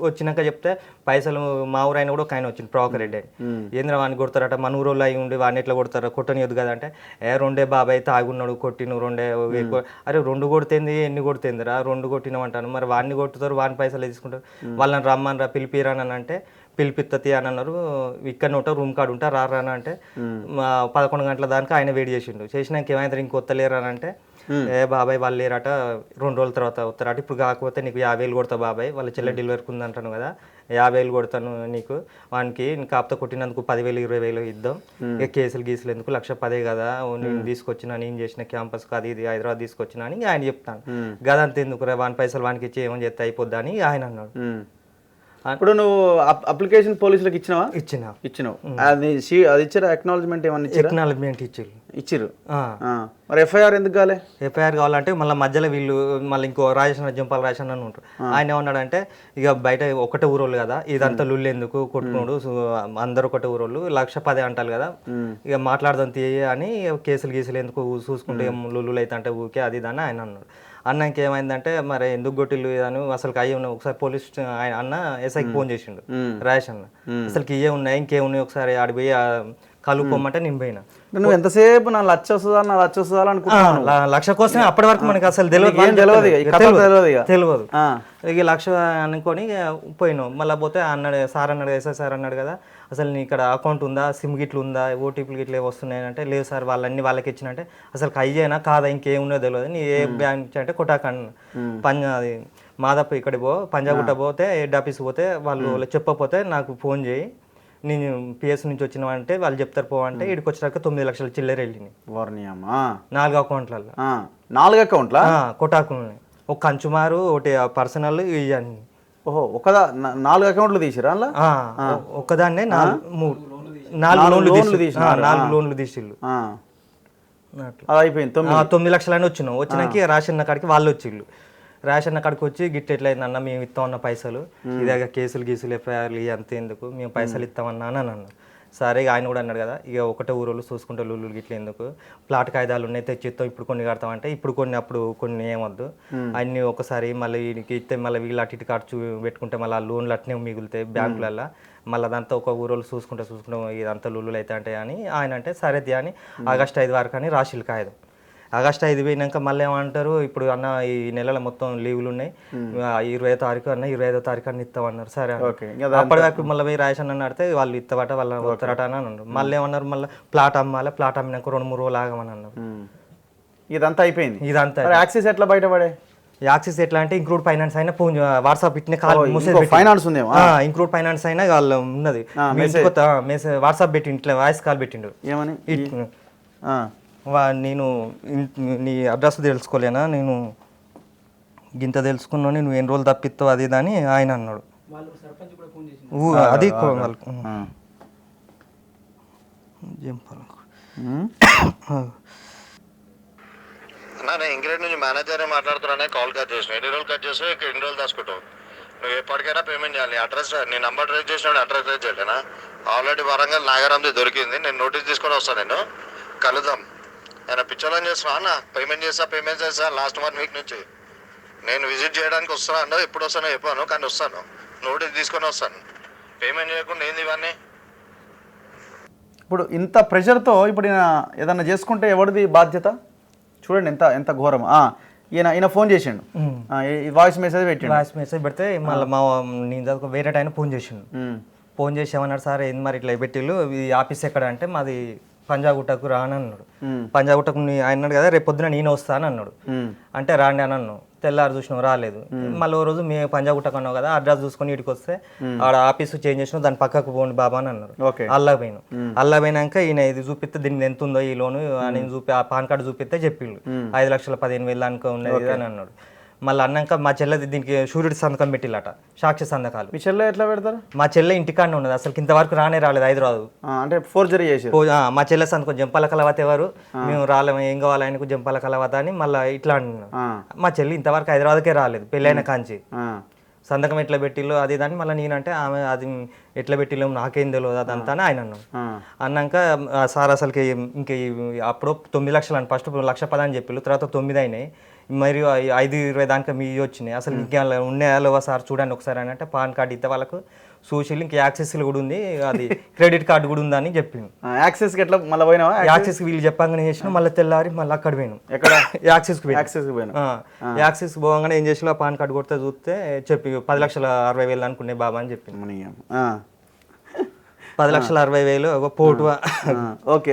Speaker 2: వచ్చినాక చెప్తే పైసలు మా ఊరైన కూడా ఒక ఆయన వచ్చింది ప్రభాకర్ రెడ్డి అని, ఏంద్ర వాడిని కొడతారట, మన ఊరోళ్ళు అయి ఉండి వాడిని ఎట్లా కొడతారా, కొట్టనియద్దు కదా అంటే 2 బాబాయ్ తాగున్నాడు కొట్టిను 2 అరే 2 కొడితేంది ఎన్ని కొడితేందిరా 2 కొట్టినామంటాను, మరి వాడిని కొట్టుతారు వాడిని పైసలు తీసుకుంటారు, వాళ్ళని రమ్మని రా పిలిపిరానని అంటే పిలిపిత్తతి అని అన్నారు. ఇక్కడ ఉంటా రూమ్ కార్డు ఉంటా రారా అంటే 11 గంటల దానికి ఆయన వెయిట్ చేసిండు. చేసినాక ఏమైంది ఇంకొత్తలేరు అని అంటే బాబాయ్ వాళ్ళు లేరట 2 రోజుల తర్వాత వస్తారట, ఇప్పుడు కాకపోతే నీకు 50,000 కొడతా బాబాయ్, వాళ్ళ చెల్లె డెలివరీకి ఉందంటాను కదా 50,000 కొడతాను నీకు, వానికి కాపుతో కొట్టినందుకు 10,000 20,000 ఇద్దాం, ఇక కేసులు గీసులు ఎందుకు 1,10,000 కదా నేను తీసుకొచ్చినా, నేను చేసిన క్యాంపస్కి అది ఇది హైదరాబాద్ తీసుకొచ్చినా అని ఆయన చెప్తాను. గదంతా ఎందుకు వాని పైసలు వానికి ఇచ్చి ఏమని చెప్తే అయిపోద్దా అని ఆయన అన్నాడు.
Speaker 1: ఇప్పుడు నువ్వు అప్లికేషన్ పోలీసులకు ఇచ్చినావు, అది ఇచ్చారు అక్నాలజ్మెంట్ ఏమన్నా
Speaker 2: అక్నాలజ్మెంట్ ఇచ్చిర్రు.
Speaker 1: మరి ఎఫ్ఐఆర్ ఎందుకు కాలే?
Speaker 2: ఎఫ్ఐఆర్ కావాలంటే మళ్ళీ మధ్యలో వీళ్ళు మళ్ళీ ఇంకో రాజేశ్వర జంపాల రాజేశ్వర అని ఉంటారు, ఆయన ఏమన్నాడంటే ఇక బయట ఒకటే ఊరోళ్ళు కదా ఇదంతా లుల్లు ఎందుకు కొట్టుకున్నాడు, అందరు ఒకటే ఊరోళ్ళు 1,10,000 అంటారు కదా, ఇక మాట్లాడదాం తీయ అని కేసులు గీసులు ఎందుకు చూసుకుంటే లుల్లు అయితే అంటే ఊకే అది దాన్ని ఆయన అన్నాడు. అన్నాక ఏమైందంటే మరి ఎందుకు కొట్టిల్లు అని అసలు అయ్యే ఉన్నాయి, ఒకసారి పోలీస్ అన్న ఎస్ఐకి ఫోన్ చేసిండు రాజేష్ అన్న, అసలుకి ఇవే ఉన్నాయి ఇంకేమున్నాయి ఒకసారి ఆడిపోయి కలుపుకోమంటే నేను పోయినా.
Speaker 1: నువ్వు ఎంతసేపు నా లక్ష వస్తుందా అనుకుంటున్నాను,
Speaker 2: 1,00,000 కోసం అప్పటి వరకు మనకి అసలు తెలియదు, ఇక 1,00,000 అనుకొని పోయినావు. మళ్ళీ పోతే అన్నాడు సార్ అన్నాడు ఎస్ఐ సార్ అన్నాడు కదా అసలు నీ ఇక్కడ అకౌంట్ ఉందా, సిమ్ గిట్లు ఉందా, ఓటీపీలు గిట్లు వస్తున్నాయి అంటే లేదు సార్ వాళ్ళన్నీ వాళ్ళకి ఇచ్చినంటే అసలు అయ్యేనా కాదా ఇంకేమున్నో తెలియదు, నీ ఏ బ్యాంక్ అంటే కొట్టాకన్నా అది మాదాపు ఇక్కడికి పంజాగుట్ట పోతే హెడ్ ఆఫీస్ పోతే వాళ్ళు చెప్పకపోతే నాకు ఫోన్ చేయి, నేను పిఎస్ నుంచి వచ్చిన అంటే వాళ్ళు చెప్తారు పోవంటే ఇక్కడికి వచ్చాక 9 లక్షల చిల్లర వెళ్ళినాయి 4 అకౌంట్లలో.
Speaker 1: 4 అకౌంట్లా
Speaker 2: కొటాకులు, ఒక కంచుమారు ఒకటి పర్సనల్ ఇవన్నీ.
Speaker 1: ఓహో 4 అకౌంట్లు తీసిరా?
Speaker 2: ఒక్కదాన్నే 4 లోన్లు తీసిళ్ళు.
Speaker 1: అయిపోయింది
Speaker 2: 9 లక్షలని వచ్చినాం. వచ్చినాక రేషన్ కాడికి వాళ్ళు వచ్చిళ్ళు, రేషన్ కాడికి వచ్చి గిట్ ఎట్లయిందన్న మేము ఇస్తామన్న పైసలు ఇదే కేసులు గీసులు ఎఫ్ఐఆర్లు అంతే ఎందుకు మేము పైసలు ఇస్తామన్నా అని అన్నాను. సరే ఆయన కూడా అన్నాడు కదా ఇక ఒకటే ఊరోళ్ళు చూసుకుంటే లుల్లు గిట్ల ఎందుకు, ప్లాట్ కాయిదాలు ఉన్నాయి తెచ్చిస్తాం ఇప్పుడు కొన్ని కడతామంటే ఇప్పుడు కొన్ని అప్పుడు కొన్ని ఏమొద్దు అన్నీ ఒకసారి మళ్ళీ వీడికి ఇస్తే మళ్ళీ వీళ్ళు అటు ఇటు ఖర్చు పెట్టుకుంటే మళ్ళీ ఆ లోన్లు అట్నే మిగులుతాయి బ్యాంకులలో, మళ్ళీ అదంతా ఒక ఊరోళ్ళు చూసుకుంటే ఇదంతా లుల్లులు అయితే అంటే అని ఆయన అంటే సరేది అని ఆగస్టు 5 వరకు అని రాసిల్లు కాయిదాం. ఆగస్టు 5 పోయినాక మళ్ళీ ఏమంటారు ఇప్పుడు అన్న ఈ నెలలో మొత్తం లీవులు ఉన్నాయి 20వ తారీఖు అన్న 25వ తారీఖు అన్న ఇస్తామన్నారు. సరే అప్పటి వరకు మళ్ళీ పోయి రాజేష్ అన్న అడితే వాళ్ళు ఇస్తావట వాళ్ళ వస్తారట అని అన్నారు. మళ్ళీ ఏమన్నారు మళ్ళీ ప్లాట్ అమ్మాలి, ప్లాట్ అమ్మినాక 2-3 రోజులు ఆగమని అన్నారు.
Speaker 1: ఇదంతా అయిపోయింది.
Speaker 2: ఇదంతా
Speaker 1: యాక్సిస్ ఎట్లా బయటపడే?
Speaker 2: యాక్సిస్ ఎట్లా అంటే ఇంక్లూడ్ ఫైనాన్స్ అయినా ఫోన్ వాట్సాప్ ఇట్టిన కాల్
Speaker 1: ఫైనాన్స్ ఉంది,
Speaker 2: ఇంక్లూడ్ ఫైనాన్స్ అయినా వాళ్ళు ఉన్నది వాట్సాప్ పెట్టి ఇట్లా వాయిస్ కాల్ పెట్టిండు.
Speaker 1: ఏమని
Speaker 2: నేను నీ అడ్రస్ తెలుసుకోలేనా, నేను గింత తెలుసుకున్నాను, నువ్వు ఎన్ని రోజులు తప్పిస్తావు అది ఇది అని ఆయన అన్నాడు. అది
Speaker 3: నేను ఇంగ్రేడ్ నుంచి మేనేజర్ మాట్లాడుతున్నానే కాల్ కట్ చేసిన. ఎన్ని రోజులు కట్ చేస్తావు, ఇక్కడ ఎన్ని రోజులు దాచుకుంటావు? నువ్వు ఎప్పటికైనా పేమెంట్ చేయాలి. అడ్రస్ నీ నంబర్ ట్రేస్ చేసినాడు, అడ్రస్ ట్రేస్ చేయలేనా? ఆల్రెడీ వరంగల్ నాగారంది దొరికింది. నేను నోటీస్ తీసుకొని వస్తాను, నేను కలుద్దాం. నేను పిచ్చోళ్ళని చేస్తున్నా అన్న, పేమెంట్ చేస్తా లాస్ట్ 1 వీక్ నుంచి. నేను విజిట్ చేయడానికి వస్తున్నా అన్న, ఎప్పుడు వస్తానో చెప్పాను కానీ వస్తాను, నోటీస్ తీసుకొని వస్తాను. పేమెంట్ చేయకుండా ఏంది ఇవన్నీ?
Speaker 1: ఇప్పుడు ఇంత ప్రెషర్తో ఇప్పుడు ఏదన్నా చేసుకుంటే ఎవరిది బాధ్యత? చూడండి ఎంత ఎంత ఘోరం. ఈయన ఫోన్ చేసిండు, వాయిస్ మెసేజ్ పెట్టిండు.
Speaker 2: వాయిస్ మెసేజ్ పెడితే మళ్ళీ నేను వేరే టైం ఫోన్ చేసిండు. ఫోన్ చేసి ఏమన్నాడు, సార్ ఏంది మరి ఇట్లా పెట్టిళ్ళు, ఈ ఆఫీస్ ఎక్కడ అంటే మాది పంజాగుట్టకు రాని అన్నాడు. పంజాగుట్టకు ఆయన అన్నాడు కదా రేపు పొద్దున నేను వస్తాను అన్నాడు. అంటే రాండి అని అన్నాను. తెల్లారు చూసినావు రాలేదు. మళ్ళీ ఓ రోజు మేము పంజాగుట్టకు అన్నావు కదా అడ్రస్ చూసుకొని ఇటుకు వస్తే ఆడ ఆఫీసు చేంజ్ చేసినావు, దాని పక్కకు పోండి బాబా అని అన్నారు. అల్లా పోయినాం. అల్లా పోయినాక ఈయన ఇది చూపిస్తే దీన్ని ఎంత ఉందో ఈ లోను నేను చూపి ఆ పాన్ కార్డు చూపిస్తే చెప్పిండు 5,15,000 అనుకో ఉన్నది అని అన్నాడు. మళ్ళీ అన్నాక మా చెల్లెది దీనికి సూర్యుడి సంతకం పెట్టిల్లట, సాక్షి సంతకాలు.
Speaker 1: మీ చెల్లె ఎట్లా పెడతారు?
Speaker 2: మా చెల్లె ఇంటికాడనే ఉన్నది, అసలు ఇంతవరకు రాలేదు హైదరాబాద్.
Speaker 1: అంటే ఫోర్జరీ చేసి
Speaker 2: మా చెల్లె సంతకం జంపాల కలవత ఎవరు, మేము రాలేము, ఏం కావాలి ఆయనకు జంపాల కలవత అని మళ్ళీ ఇట్లా అన్నాను. మా చెల్లి ఇంతవరకు హైదరాబాద్కే రాలేదు, పెళ్ళైన కాంచి. సంతకం ఎట్లా పెట్టిల్లో అది దాన్ని మళ్ళీ నేనంటే ఆమె అది ఎట్లా పెట్టిల్లో నాకేం తెలియదు అదంతా అని ఆయన అన్నాం. అన్నాక సార్ అసలుకి ఇంక అప్పుడు 9 లక్షలు అని ఫస్ట్ 1,10,000 అని చెప్పిళ్ళు, తర్వాత 9 అయినాయి, మరియు 5-20 దాకా మీ వచ్చినాయి, అసలు ఇంకేమైనా ఉన్నాయా లేవా సార్ చూడండి ఒకసారి అని అంటే పాన్ కార్డు ఇస్తే వాళ్ళకు సోషల్ ఇంకా యాక్సెస్లు కూడా ఉంది, అది క్రెడిట్ కార్డు కూడా ఉందని చెప్పింది.
Speaker 1: యాక్సెస్ ఎట్లా మళ్ళీ పోయినావా?
Speaker 2: యాక్సెస్ వీళ్ళు చెప్పంగానే చేసిన మళ్ళీ తెల్లారి మళ్ళీ అక్కడ పోయినాం. ఎక్కడ? యాక్సెస్కి పోయినా. యాక్సెస్ పోగానే ఏం చేసినా పాన్ కార్డు కొడితే చూస్తే చెప్పి 10,60,000 అనుకునే బాబా అని చెప్పింది. 10,60,000 పోటు
Speaker 1: ఓకే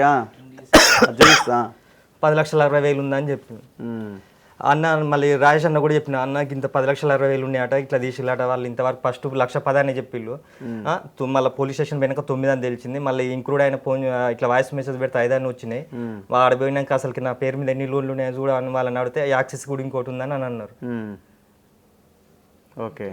Speaker 2: 10,60,000 ఉందని చెప్పింది. అన్న మళ్ళీ రాజేష్ అన్న కూడా చెప్పిన అన్నకి ఇంత 10,60,000 ఉన్నాయట, ఇట్లా తీసిలాట వాళ్ళు ఇంతవరకు ఫస్ట్ 1,10,000 అని చెప్పిళ్ళు. మళ్ళీ పోలీస్ స్టేషన్ పోయినాక 9 అని తెలిసింది. మళ్ళీ ఇంక్లూడ్ అయిన ఫోన్ ఇట్లా వాయిస్ మెసేజ్ పెడితే 5 అని వచ్చినాయి. వాడు పోయినాక అసలు నా పేరు మీద ఎన్ని లోన్లు ఉన్నాయో చూడ అని వాళ్ళని అడిగితే యాక్సెస్ కూడా ఇంకోటి ఉందని అని అన్నారు.
Speaker 1: ఓకే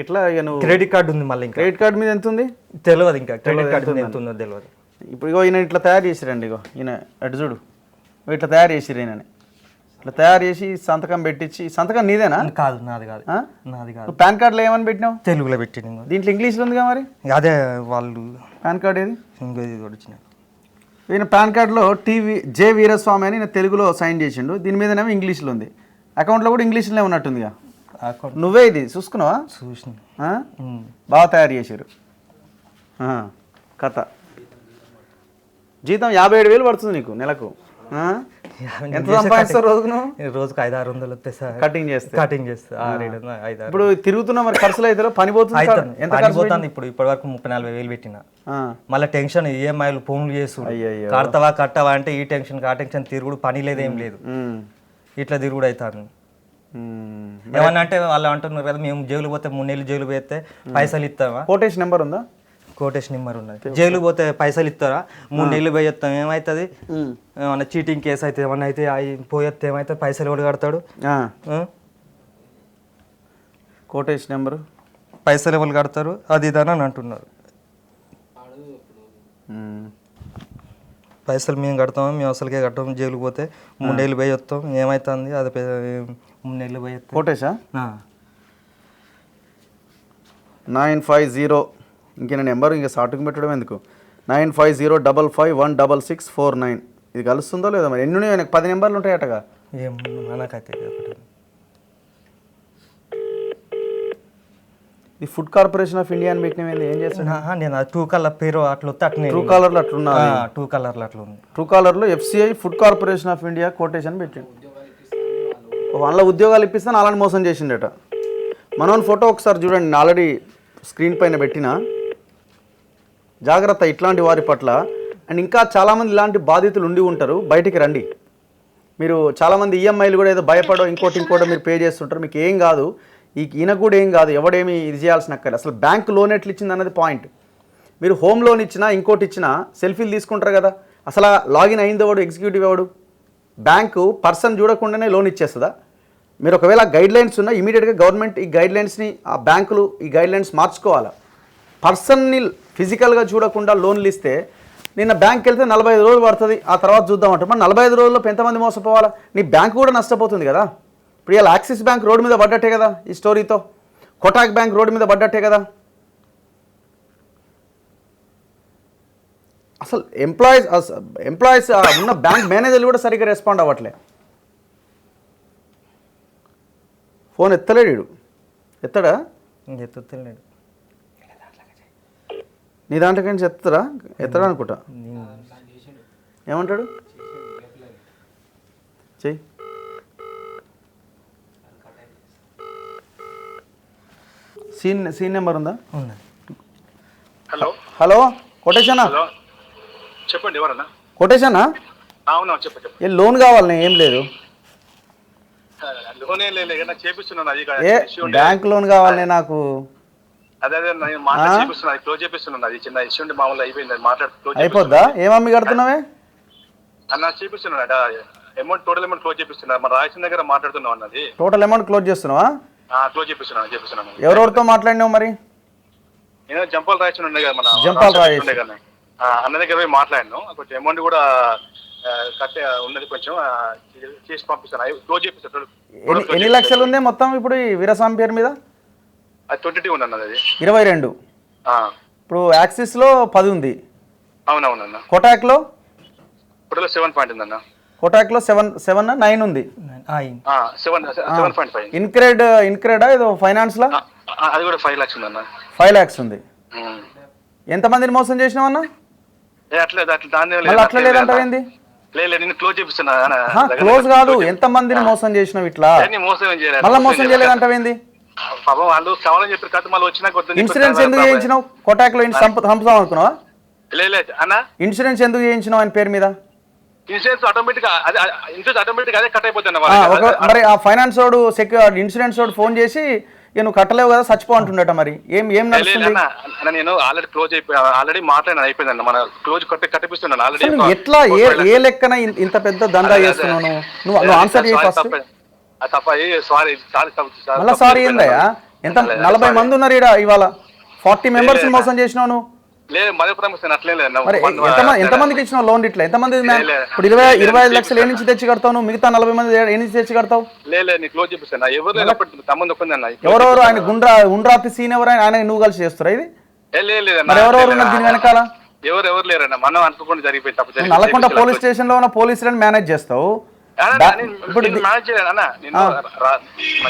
Speaker 1: ఇట్లా
Speaker 2: క్రెడిట్ కార్డు ఉంది, మళ్ళీ
Speaker 1: క్రెడిట్ కార్డు మీద ఎంత ఉంది
Speaker 2: తెలియదు, ఇంకా క్రెడిట్ కార్డు మీద ఎంత ఉందో తెలియదు.
Speaker 1: ఇప్పుడు ఈయన ఇట్లా తయారు చేసిరండి, ఈయన అటు చూడు ఇట్లా తయారు చేసిరు, ఈయనని ఇట్లా తయారు చేసి సంతకం పెట్టించి. సంతకం నీదేనా?
Speaker 2: కాదు, నాది కాదు. నాది కాదు.
Speaker 1: పాన్ కార్డులో ఏమని పెట్టినావు?
Speaker 2: తెలుగులో పెట్టిన.
Speaker 1: దీంట్లో ఇంగ్లీష్లో ఉందిగా మరి.
Speaker 2: అదే వాళ్ళు
Speaker 1: పాన్ కార్డు ఏది
Speaker 2: వచ్చిన
Speaker 1: ఈయన పాన్ కార్డులో జె వీరస్వామి అని తెలుగులో సైన్ చేసిండు, దీని మీదనేమో ఇంగ్లీష్లో ఉంది. అకౌంట్లో కూడా ఇంగ్లీష్లోనే ఉన్నట్టుందిగా. నువ్వే ఇది చూసుకున్నావా?
Speaker 2: చూసిన.
Speaker 1: బాగా తయారు చేశారు కథ. జీతం 57,000 పడుతుంది నీకు నెలకు. ఎంత సంపాదిస్తారు రోజుకు?
Speaker 2: రోజుకు 500-600 వస్తాయి సార్,
Speaker 1: కటింగ్ చేస్తే.
Speaker 2: 6-7
Speaker 1: ఇప్పుడు తిరుగుతున్నా మరి ఖర్చులు అయితే పని పోతుంది.
Speaker 2: ఎంత పోతుంది? ఇప్పుడు ఇప్పటి వరకు 30,000-40,000 పెట్టిన. మళ్ళీ టెన్షన్ ఈఎంఐలు ఫోన్లు చేస్తుండు, కడతావా అంటే ఈ టెన్షన్ ఆ టెన్షన్, తిరుగుడు పని లేదు ఏం లేదు, ఇట్లా తిరుగుడు అవుతాను. ఏమన్నా అంటే వాళ్ళు అంటున్నారు కదా మేము జైలు పోతే 3 నెలలు జైలు పోతే పైసలు ఇస్తావా?
Speaker 1: కోటేషన్ నెంబర్ ఉందా?
Speaker 2: కోటేషన్ నెంబర్ ఉన్నది. జైలు పోతే పైసలు ఇస్తారా? 3 నెలలు పోయేస్తాం, ఏమవుతుంది? ఏమన్నా చీటింగ్ కేసు అయితే ఏమన్నా అయితే పోయేస్తే ఏమైతే పైసలు ఎవడు కడతాడు?
Speaker 1: కోటేషన్ నెంబరు
Speaker 2: పైసలు ఎవరు కడతారు అది ఇదని అని అంటున్నారు. పైసలు మేము కడతాము, మేము అసలుకే కట్టాము, జైలు పోతే 3 నెలలు పోయి వస్తాం, ఏమవుతుంది? అది 3 నెలలు పోయి వస్తాం.
Speaker 1: కోటేషా 950 ఇంకేనా నెంబర్, ఇంకా షార్ట్కి పెట్టడం ఎందుకు? 9505516649. ఇది కలుస్తుందో లేదో మరి? ఎన్ని ఉన్నాయి? 10 నెంబర్లు ఉంటాయటగా.
Speaker 2: ఏం నాకైతే
Speaker 1: ఈ ఫుడ్ కార్పొరేషన్ ఆఫ్ ఇండియా అని పెట్టిన ఏం చేస్తాను?
Speaker 2: నేను అది టూ కలర్ పేరు అట్లా వస్తే అట్లా
Speaker 1: ట్రూ కాలర్లో అట్లున్నా,
Speaker 2: టూ కలర్లో అట్లా ఉంది.
Speaker 1: ట్రూ కాలర్లో FCI food corporation of India quotation పెట్టిండు. వాళ్ళ ఉద్యోగాలు ఇప్పిస్తాను అలాంటి మోసం చేసిండట. మనోని ఫోటో ఒకసారి చూడండి, నేను ఆల్రెడీ స్క్రీన్ పైన పెట్టిన. జాగ్రత్త ఇట్లాంటి వారి పట్ల. అండ్ ఇంకా చాలామంది ఇలాంటి బాధితులు ఉండి ఉంటారు, బయటికి రండి. మీరు చాలామంది EMIలు కూడా ఏదో భయపడో ఇంకోటి మీరు పే చేస్తుంటారు. మీకు ఏం కాదు, ఈయనకు కూడా ఏం కాదు, ఎవడేమి ఇది చేయాల్సిన అక్కర్లేదు. అసలు బ్యాంక్ లోన్ ఎట్లా ఇచ్చింది అన్నది పాయింట్. మీరు హోమ్ లోన్ ఇచ్చినా ఇంకోటి ఇచ్చినా సెల్ఫీలు తీసుకుంటారు కదా, అసలు లాగిన్ అయింది ఎవడు, ఎగ్జిక్యూటివ్ ఎవడు? బ్యాంకు పర్సన్ చూడకుండానే లోన్ ఇచ్చేస్తుందా? మీరు ఒకవేళ గైడ్లైన్స్ ఉన్నా ఇమీడియట్గా గవర్నమెంట్ ఈ గైడ్లైన్స్ని, ఆ బ్యాంకులు ఈ గైడ్లైన్స్ మార్చుకోవాలా. పర్సన్ని ఫిజికల్గా చూడకుండా లోన్లు ఇస్తే, నిన్న బ్యాంక్కి వెళ్తే 45 రోజులు పడుతుంది, ఆ తర్వాత చూద్దామంటారు. మరి 45 రోజుల్లో ఎంతమంది మోసపోవాలా? నీ బ్యాంకు కూడా నష్టపోతుంది కదా. ఇప్పుడు ఇలా యాక్సిస్ బ్యాంక్ రోడ్డు మీద పడ్డట్టే కదా ఈ స్టోరీతో, కోటాక్ బ్యాంక్ రోడ్డు మీద పడ్డట్టే కదా. అసలు ఎంప్లాయీస్ ఉన్న బ్యాంక్ మేనేజర్లు కూడా సరిగ్గా రెస్పాండ్ అవ్వట్లే. ఫోన్ ఎత్తలేడు వీడు. ఎత్తడా?
Speaker 2: ఎత్తుతలేడు.
Speaker 1: నీ దాంట్లోకి ఎత్తడా అనుకుంటా. ఏమంటాడు? చెయ్యి. సీన్ నెంబర్ ఉందా?
Speaker 4: హలో
Speaker 1: హలో కోటేశనా?
Speaker 4: హలో చెప్పండి, ఎవరన్నా?
Speaker 1: కోటేశనా?
Speaker 4: అవునా, చెప్పండి.
Speaker 1: ఏ లోన్ కావాలి? ఏం లేదు,
Speaker 4: లోనే లేదు, చేపిస్తున్నాను. అది
Speaker 1: ఏ బ్యాంక్ లోన్ కావాలి నాకు.
Speaker 4: అదే నేను చేపిస్తున్నాను, క్లోజ్ చేపిస్తున్నాను. అది చిన్న ఇష్యూ ఉండి మామూలు అయిపోయింది, అది మాట్లాడు.
Speaker 1: అయిపోద్దా? ఏమమ్మి కడుతున్నావే
Speaker 4: అన్న? చేపిస్తున్నాను, అమౌంట్ టోటల్ అమౌంట్ క్లోజ్ చేపిస్తున్నా. మన రాయచంద్ర దగ్గర మాట్లాడుతున్నావు అన్నది.
Speaker 1: టోటల్ అమౌంట్ క్లోజ్ చేస్తున్నావా?
Speaker 4: క్లోజ్ చేపిస్తున్నాను.
Speaker 1: ఎవరెవరితో మాట్లాడినావు మరి?
Speaker 4: నేను జంపాల్ రాయచంద్ర ఉండే కదా, మన
Speaker 1: జంపాల్ రాయచంద్ర
Speaker 4: ఉండే కదా, అన్న దగ్గర పోయి మాట్లాడినాను. కొంచెం అమౌంట్ కూడా కట్టే ఉన్నది, కొంచెం చేసి పంపిస్తాను. క్లోజ్ చేపిస్తాను.
Speaker 1: ఎన్ని లక్షలు ఉంది మొత్తం ఇప్పుడు ఈ వీరస్వామి పేరు మీద?
Speaker 4: అది 22 ఉంది అన్నది.
Speaker 1: 22. ఇప్పుడు యాక్సిస్లో 10 ఉంది.
Speaker 4: అవునవునన్న.
Speaker 1: కోటాక్లో?
Speaker 4: టోటల్ 7 పాయింట్ ఉందన్న.
Speaker 1: కోటాక్లో 9 ఉంది.
Speaker 4: 7.5.
Speaker 1: ఇన్క్రెడా ఏదో ఫైనాన్స్లా?
Speaker 4: అది కూడా 5 lakhs ఉందన్న.
Speaker 1: 5 lakhs ఉంది. ఎంతమందిని మోసం చేసినావన్నా? అట్లా లేదంటావేంది?
Speaker 4: నేను క్లోజ్ చేపిస్తున్నా.
Speaker 1: క్లోజ్ కాదు, ఎంతమందిని మోసం చేసినావు ఇట్లా? మళ్ళీ మోసం చేయలేదంటావేంది?
Speaker 4: వాళ్ళు కావాలని చెప్పి కథ మళ్ళీ వచ్చినా
Speaker 1: ఇన్సూరెన్స్ ఎందుకు చేయించినావు? కోటాక్లో చంపుదాం అనుకున్నావా?
Speaker 4: అన్న
Speaker 1: ఇన్సూరెన్స్ ఎందుకు చేయించినావు ఆయన పేరు మీద?
Speaker 4: ఇన్సూరెన్స్ ఆటోమేటిక్ అదే కట్ అయిపోతుంది.
Speaker 1: మరి ఆ ఫైనాన్స్ వాడు ఇన్సూరెన్స్ వాడు ఫోన్ చేసి నువ్వు కట్టలేవు కదా చచ్చిపో అంటుండట. మరి ఏం నడుస్తుంది?
Speaker 4: నేను ఆల్రెడీ క్లోజ్ ఆల్రెడీ మాట్లాడిన అయిపోయిందన్న. మన క్లోజ్ కట్టిపిస్తున్నాను ఆల్రెడీ.
Speaker 1: ఎట్లా ఏ లెక్కన ఇంత పెద్ద దందా చేస్తున్నావు నువ్వు? ఆన్సర్ చేయి ఫస్ట్. మళ్ళీ సారీ ఏందయ్యా? ఎంత 40 మంది ఉన్నారు ఇక్కడ, ఇవాళ 40 మెంబర్స్ మోసం చేసినావు నువ్వు. మరి ఎంతమందికి ఇచ్చినావు లోన్? ఇట్లా ఎంతమంది? ఇప్పుడు 25 లక్షలు ఏ నుంచి తెచ్చి కడతావు నువ్వు? మిగతా 40 మంది ఏ నుంచి తెచ్చి కడతావు? ఎవరెవరు? ఆయన గుండ్రాతి సీన్ ఎవరు? ఆయన నువ్వు కలిసి చేస్తారా ఇది? మరి ఎవరెవరు ఉన్నారు దీని వెనకాల?
Speaker 4: ఎవరు లేరన్న, మనం అనుకోకుండా జరిగిపోయింది.
Speaker 1: నల్లకొండ పోలీస్ స్టేషన్ లో ఉన్న పోలీసులను మేనేజ్ చేస్తావు.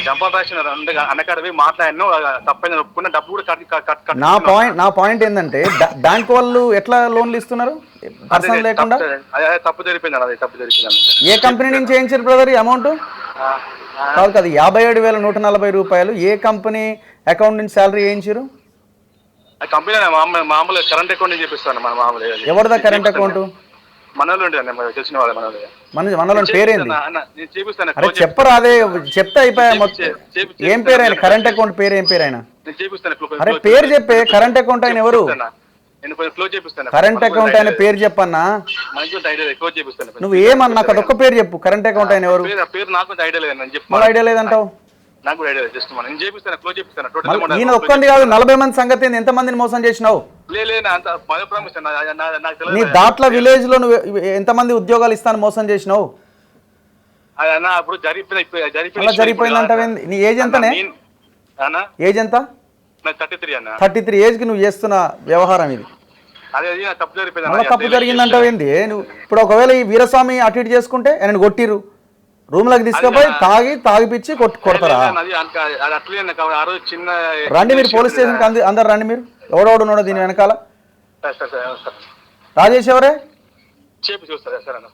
Speaker 4: జంపాల్ రాసిన అన్నకాడవి మాట్లాడిను, తప్పైన ఒప్పుకున్న డబ్బు కూడా
Speaker 1: నా పాయింట్ ఏంటంటే బ్యాంక్ వాళ్ళు ఎట్లా లోన్లు ఇస్తున్నారు పర్సన్ లేకుండా?
Speaker 4: తప్పు జరిగిపోయింది.
Speaker 1: ఏ కంపెనీ నుంచి చేయించారు బ్రదర్ ఈ అమౌంట్? కాదు కదా, 57,140 రూపాయలు ఏ కంపెనీ అకౌంట్ నుంచి శాలరీ వేయించారు?
Speaker 4: కంపెనీ మామూలు కరెంట్ అకౌంట్ నుంచి చేపిస్తాను. మన మామూలు
Speaker 1: ఎవరిదా కరెంట్ అకౌంట్?
Speaker 4: మనలో తెలిసిన వాళ్ళ
Speaker 1: మనలో పేరేంది? అరే చెప్పరా, అదే చెప్తే అయిపోయా. ఏం పేరు ఆయన? కరెంట్ అకౌంట్ పేరు ఏం పేరు ఆయన? అరే పేరు చెప్పే. కరెంట్ అకౌంట్ ఆయన ఎవరు? కరెంట్ అకౌంట్ ఆయన పేరు చెప్పన్నా. నువ్వు ఏమన్నా నాకు అదొక్క పేరు చెప్పు. కరెంట్ అకౌంట్ ఆయన ఎవరు? మళ్ళీ ఐడియా లేదంటావు? ఈయన ఒక్కంది కాదు, 40 మంది సంగతి. ఎంతమందిని మోసం చేసినావు? నీ దాట్ల విలేజ్ లో నువ్వు ఎంతమంది ఉద్యోగాలు ఇస్తాను మోసం చేసినావు? అలా జరిగిపోయిందంటావేంది? నీ ఏజ్ ఎంతనే? ఏజ్ ఎంత? 33 ఏజ్ కి నువ్వు చేస్తున్న వ్యవహారం ఇది. అలా తప్పు జరిగిందంటావేంది నువ్వు? ఇప్పుడు ఒకవేళ ఈ వీరస్వామి అటు ఇటు చేసుకుంటే ఆయన కొట్టిరు, రూమ్లోకి తీసుకుపోయి తాగిపిచ్చి కొడతారా?
Speaker 4: అది అట్లే ఆ రోజు చిన్న
Speaker 1: రండి మీరు పోలీస్ స్టేషన్కి అందరు రండి మీరు. ఎవడెవడు ఉన్నాడో దీని వెనకాల. రాజేష్ ఎవరే?
Speaker 4: చేపి చూస్తారా సార్ అన్న?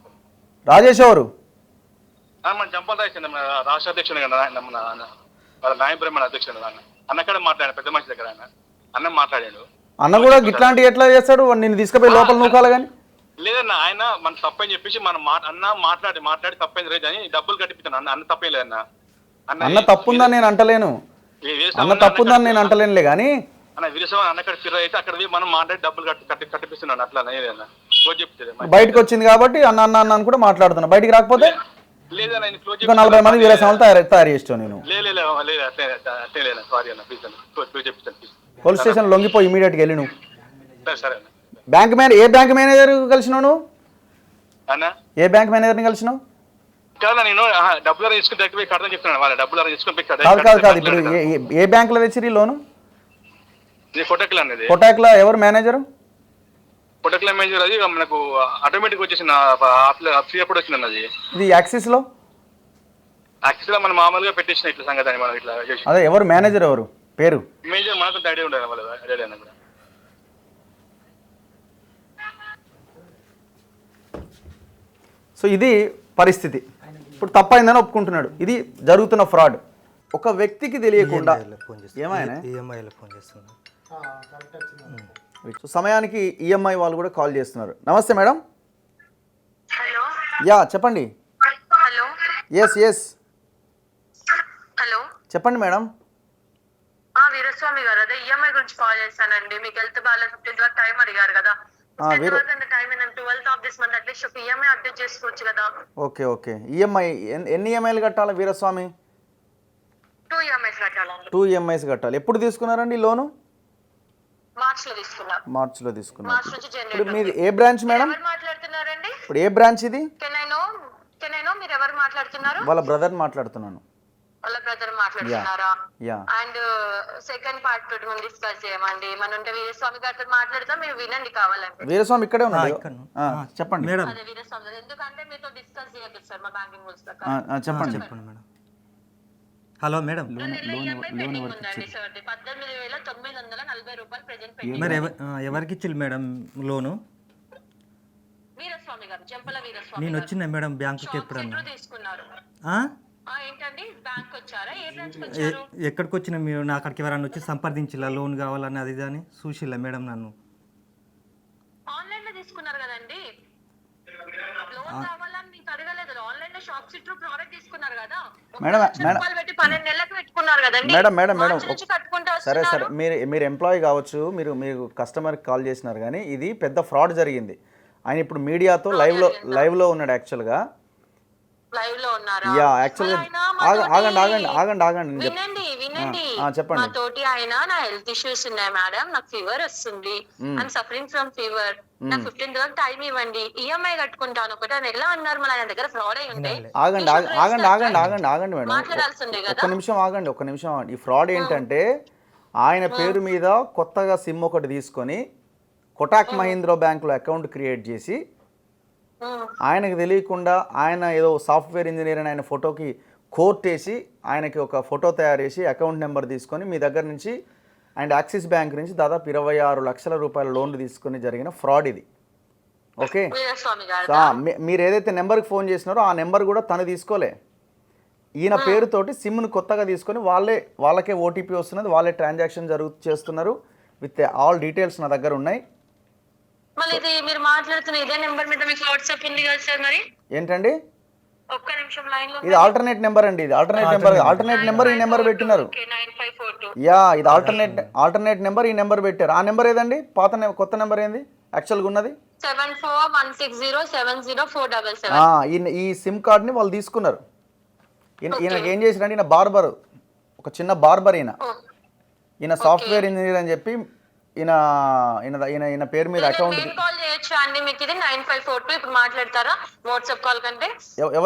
Speaker 1: రాజేష్ ఎవరు?
Speaker 4: మన జంపల్ రాజేష్ మన రాష్ట్ర అధ్యక్షుడు కదా మన వాళ్ళ న్యాయబ్రహ్మణ అధ్యక్షుడు అన్న కూడా మాట్లాడాను పెద్ద మనిషి దగ్గర. అన్న మాట్లాడాడు. అన్న
Speaker 1: కూడా ఇట్లాంటి ఎట్లా చేస్తాడు? నిన్ను తీసుకుపోయి లోపల నూకాలి కానీ.
Speaker 4: లేదన్న ఆయన మన తప్పని చెప్పేసి మనం అన్న మాట్లాడి తప్పైంది రేజ్ అని డబ్బులు కట్టిపించాను. అన్న తప్పేం లేదన్న.
Speaker 1: అన్న తప్పుందని నేను అంటలేను, అన్న తప్పుందని నేను అంటలేనులే కానీ
Speaker 4: అన్న వీరస్వామి అన్న అక్కడ ఫిర్ అయితే అక్కడ మనం మాట్లాడి డబ్బులు కట్టిపిస్తున్నాను. అట్లా ఏదన్నా చెప్తుంది
Speaker 1: బయటకు వచ్చింది కాబట్టి అన్న అన్న అన్న అని కూడా మాట్లాడుతున్నా. బయటికి రాకపోతే
Speaker 4: లేదన్న
Speaker 1: 40 మంది వీరస్వాములు తయారు చేస్తాను నేను.
Speaker 4: లేదు సారీ అన్న ప్లీజ్ చెప్తాను.
Speaker 1: పోలీస్ స్టేషన్ లొంగిపోయి ఇమీడియట్గా వెళ్ళి నువ్వు.
Speaker 4: సరే అన్న.
Speaker 1: ఏ బ్యాంక్ మేనేజర్ కలిసినావు నువ్వు?
Speaker 4: అన్న
Speaker 1: ఏ బ్యాంక్ మేనేజర్ని కలిసినావు?
Speaker 4: కాదు నేను డబ్బులు తీసుకుని దగ్గర పోయి కడతాను చెప్తున్నాను. వాళ్ళ డబ్బులు తీసుకుని
Speaker 1: కాదు ఇప్పుడు ఏ బ్యాంకులో తెచ్చిరి లోను?
Speaker 4: కొటక్ల అనేది.
Speaker 1: కొటాక్లో ఎవరు మేనేజరు?
Speaker 4: కొటక్ల మేనేజర్ అది మనకు ఆటోమేటిక్ వచ్చేసిన ఫ్రీ అప్పుడు వచ్చింది అన్నది.
Speaker 1: ఇది యాక్సిస్లో
Speaker 4: మనం మామూలుగా పెట్టేసిన ఇట్లా సంగతి అని మనం ఇట్లా చేసి.
Speaker 1: అదే ఎవరు మేనేజర్ ఎవరు పేరు?
Speaker 4: మేనేజర్ మనకు ఐడియా ఉండాలి వాళ్ళ ఐడియా అన్న కూడా.
Speaker 1: సో ఇది పరిస్థితి. ఇప్పుడు తప్పైందని ఒప్పుకుంటున్నాడు. ఇది జరుగుతున్న ఫ్రాడ్. ఒక వ్యక్తికి తెలియకుండా ఏమైనా
Speaker 2: ఈఎంఐలో ఫోన్ చేస్తున్నా.
Speaker 1: సో సమయానికి ఈఎంఐ వాళ్ళు కూడా కాల్ చేస్తున్నారు. నమస్తే మేడం.
Speaker 5: హలో.
Speaker 1: యా చెప్పండి.
Speaker 5: హలో.
Speaker 1: ఎస్
Speaker 5: హలో
Speaker 1: చెప్పండి మేడం.
Speaker 5: వీరస్వామి గారు అదే ఈఎంఐ గురించి కాల్ చేశానండి. మీకు హెల్త్ బాగాలేదు 15th వరకు టైం అడిగారు కదా. ఈఎంఐ అప్డేట్ చేసుకోవచ్చు కదా.
Speaker 1: ఓకే ఈఎంఐ ఎన్ని ఈఎంఐలు కట్టాలి వీరస్వామి?
Speaker 5: 2 EMIs కట్టాలండి.
Speaker 1: 2 EMIs కట్టాలి. ఎప్పుడు తీసుకున్నారండి లోను? మార్చ్లో తీసుకున్నారు.
Speaker 5: మార్చ్ నుంచి
Speaker 1: ఇప్పుడు మీది ఏ బ్రాంచ్ మేడం?
Speaker 5: ఎవరు మాట్లాడుతున్నారండి?
Speaker 1: ఇప్పుడు ఏ బ్రాంచ్ ఇది?
Speaker 5: కెన్ ఐ నో మీరు ఎవరు మాట్లాడుతున్నారు?
Speaker 1: వాళ్ళ బ్రదర్ మాట్లాడుతున్నాను.
Speaker 5: వాళ్ళ బ్రదర్ మాట్లాడుతున్నారా?
Speaker 1: యా.
Speaker 5: అండ్ సెకండ్ పార్ట్ తోటి మనం డిస్కస్ చేయమండి. మనం ఉంటే వీరస్వామి గారితో మాట్లాడతాం, మీరు వినండి కావాలంటే.
Speaker 1: వీరస్వామి ఇక్కడే ఉన్నాడు. చెప్పండి
Speaker 2: మేడం.
Speaker 5: అదే వీరస్వామి ఎందుకంటే మీతో డిస్కస్ చేయదు సార్ మా బ్యాంకింగ్ రూల్స్ ప్రకారం.
Speaker 1: చెప్పండి
Speaker 2: మేడం. Hello madam. మరి ఎవరికి ఇచ్చింది మేడం లోను?
Speaker 5: వీరస్వామి గారు, జంపల వీరస్వామి.
Speaker 2: నేను వచ్చిన మేడం బ్యాంకుకి ఎప్పుడన్నా
Speaker 5: తీసుకున్నారు. ఏంటండి బ్యాంక్ వచ్చారా? ఏ బ్రాంచ్కి వచ్చారు?
Speaker 2: ఎక్కడికి వచ్చిన మీరు? నా అక్కడికి ఎవరన్నా వచ్చి సంప్రదించిలా లోన్ కావాలని అది అని చూసిల్లా మేడం? నన్ను
Speaker 5: ఆన్లైన్ లో తీసుకున్నారు కదండి. లోన్ కావాలని మీకు అడగలేదు. ఆన్లైన్ లో షాప్ సిట్ ప్రోడక్ట్ తీసుకున్నారు కదా.
Speaker 1: మేడం
Speaker 5: 12 నెలలకు పెట్టుకున్నారు కదండి.
Speaker 1: మేడం సరే మీరు ఎంప్లాయీ కావచ్చు, మీరు కస్టమర్కి కాల్ చేసినారు, కానీ ఇది పెద్ద ఫ్రాడ్ జరిగింది. ఆయన ఇప్పుడు మీడియాతో లైవ్లో ఉన్నాడు యాక్చువల్గా. చెప్పండి.
Speaker 5: మా తోటి ఆయన నా హెల్త్ ఇష్యూస్ ఉన్నాయి మేడం, నాకు ఫీవర్ వస్తుంది, ఐఎమ్ సఫరింగ్ ఫ్రమ్ ఫీవర్, నాకు 15 వరకు టైం ఇవ్వండి, ఈఎంఐ కట్టుకుంటాను ఒకటి అని ఎలా అన్నారు? మన ఆయన దగ్గర ఫ్రాడ్ అయి ఉంటే
Speaker 1: ఆగండి మేడం, ఒక్క నిమిషం ఆగండి. ఈ ఫ్రాడ్ ఏంటంటే ఆయన పేరు మీద కొత్తగా సిమ్ ఒకటి తీసుకొని కొటాక్ మహీంద్రా బ్యాంకులో అకౌంట్ క్రియేట్ చేసి ఆయనకు తెలియకుండా ఆయన ఏదో సాఫ్ట్వేర్ ఇంజనీర్ అని ఆయన ఫోటోకి కోట్ వేసి ఆయనకి ఒక ఫోటో తయారు చేసి అకౌంట్ నెంబర్ తీసుకొని మీ దగ్గర నుంచి అండ్ యాక్సిస్ బ్యాంక్ నుంచి దాదాపు 26 లక్షల రూపాయల లోన్లు తీసుకొని జరిగిన ఫ్రాడ్ ఇది. ఓకే, మీరు ఏదైతే నెంబర్కి ఫోన్ చేసినారో ఆ నెంబర్ కూడా తను తీసుకోలే. ఈయన పేరుతోటి సిమ్ను కొత్తగా తీసుకొని వాళ్ళకే ఓటీపీ వస్తున్నది, వాళ్ళే ట్రాన్సాక్షన్ చేస్తున్నారు. విత్ ఆల్ డీటెయిల్స్ నా దగ్గర ఉన్నాయి.
Speaker 5: మీరు మాట్లాడుతున్న ఇదే నెంబర్ మీద మీకు వాట్సాప్ ఉంది కదా సార్? మరి ఏంటండి ఒక్క నిమిషం లైన్ లో.
Speaker 1: ఇది ఆల్టర్నేట్ నెంబర్ అండి. ఇది ఆల్టర్నేట్ నెంబర్ ఈ నెంబర్ పెట్టినారు. యా, ఇది ఆల్టర్నేట్ నెంబర్ ఈ నెంబర్ పెట్టారు. ఆ నెంబర్ ఏదండి? కొత్త నెంబర్ ఏంది యాక్చువల్గా ఉన్నది?
Speaker 5: 7416070477.
Speaker 1: ఈ సిమ్ కార్డ్ని వాళ్ళు తీసుకున్నారు. ఈయనకి ఏం చేసిరంటే, ఈయన బార్బర్, ఒక చిన్న బార్బర్. ఈయన సాఫ్ట్వేర్ ఇంజనీర్ అని చెప్పి ఈయన పేరు మీద అకౌంట్.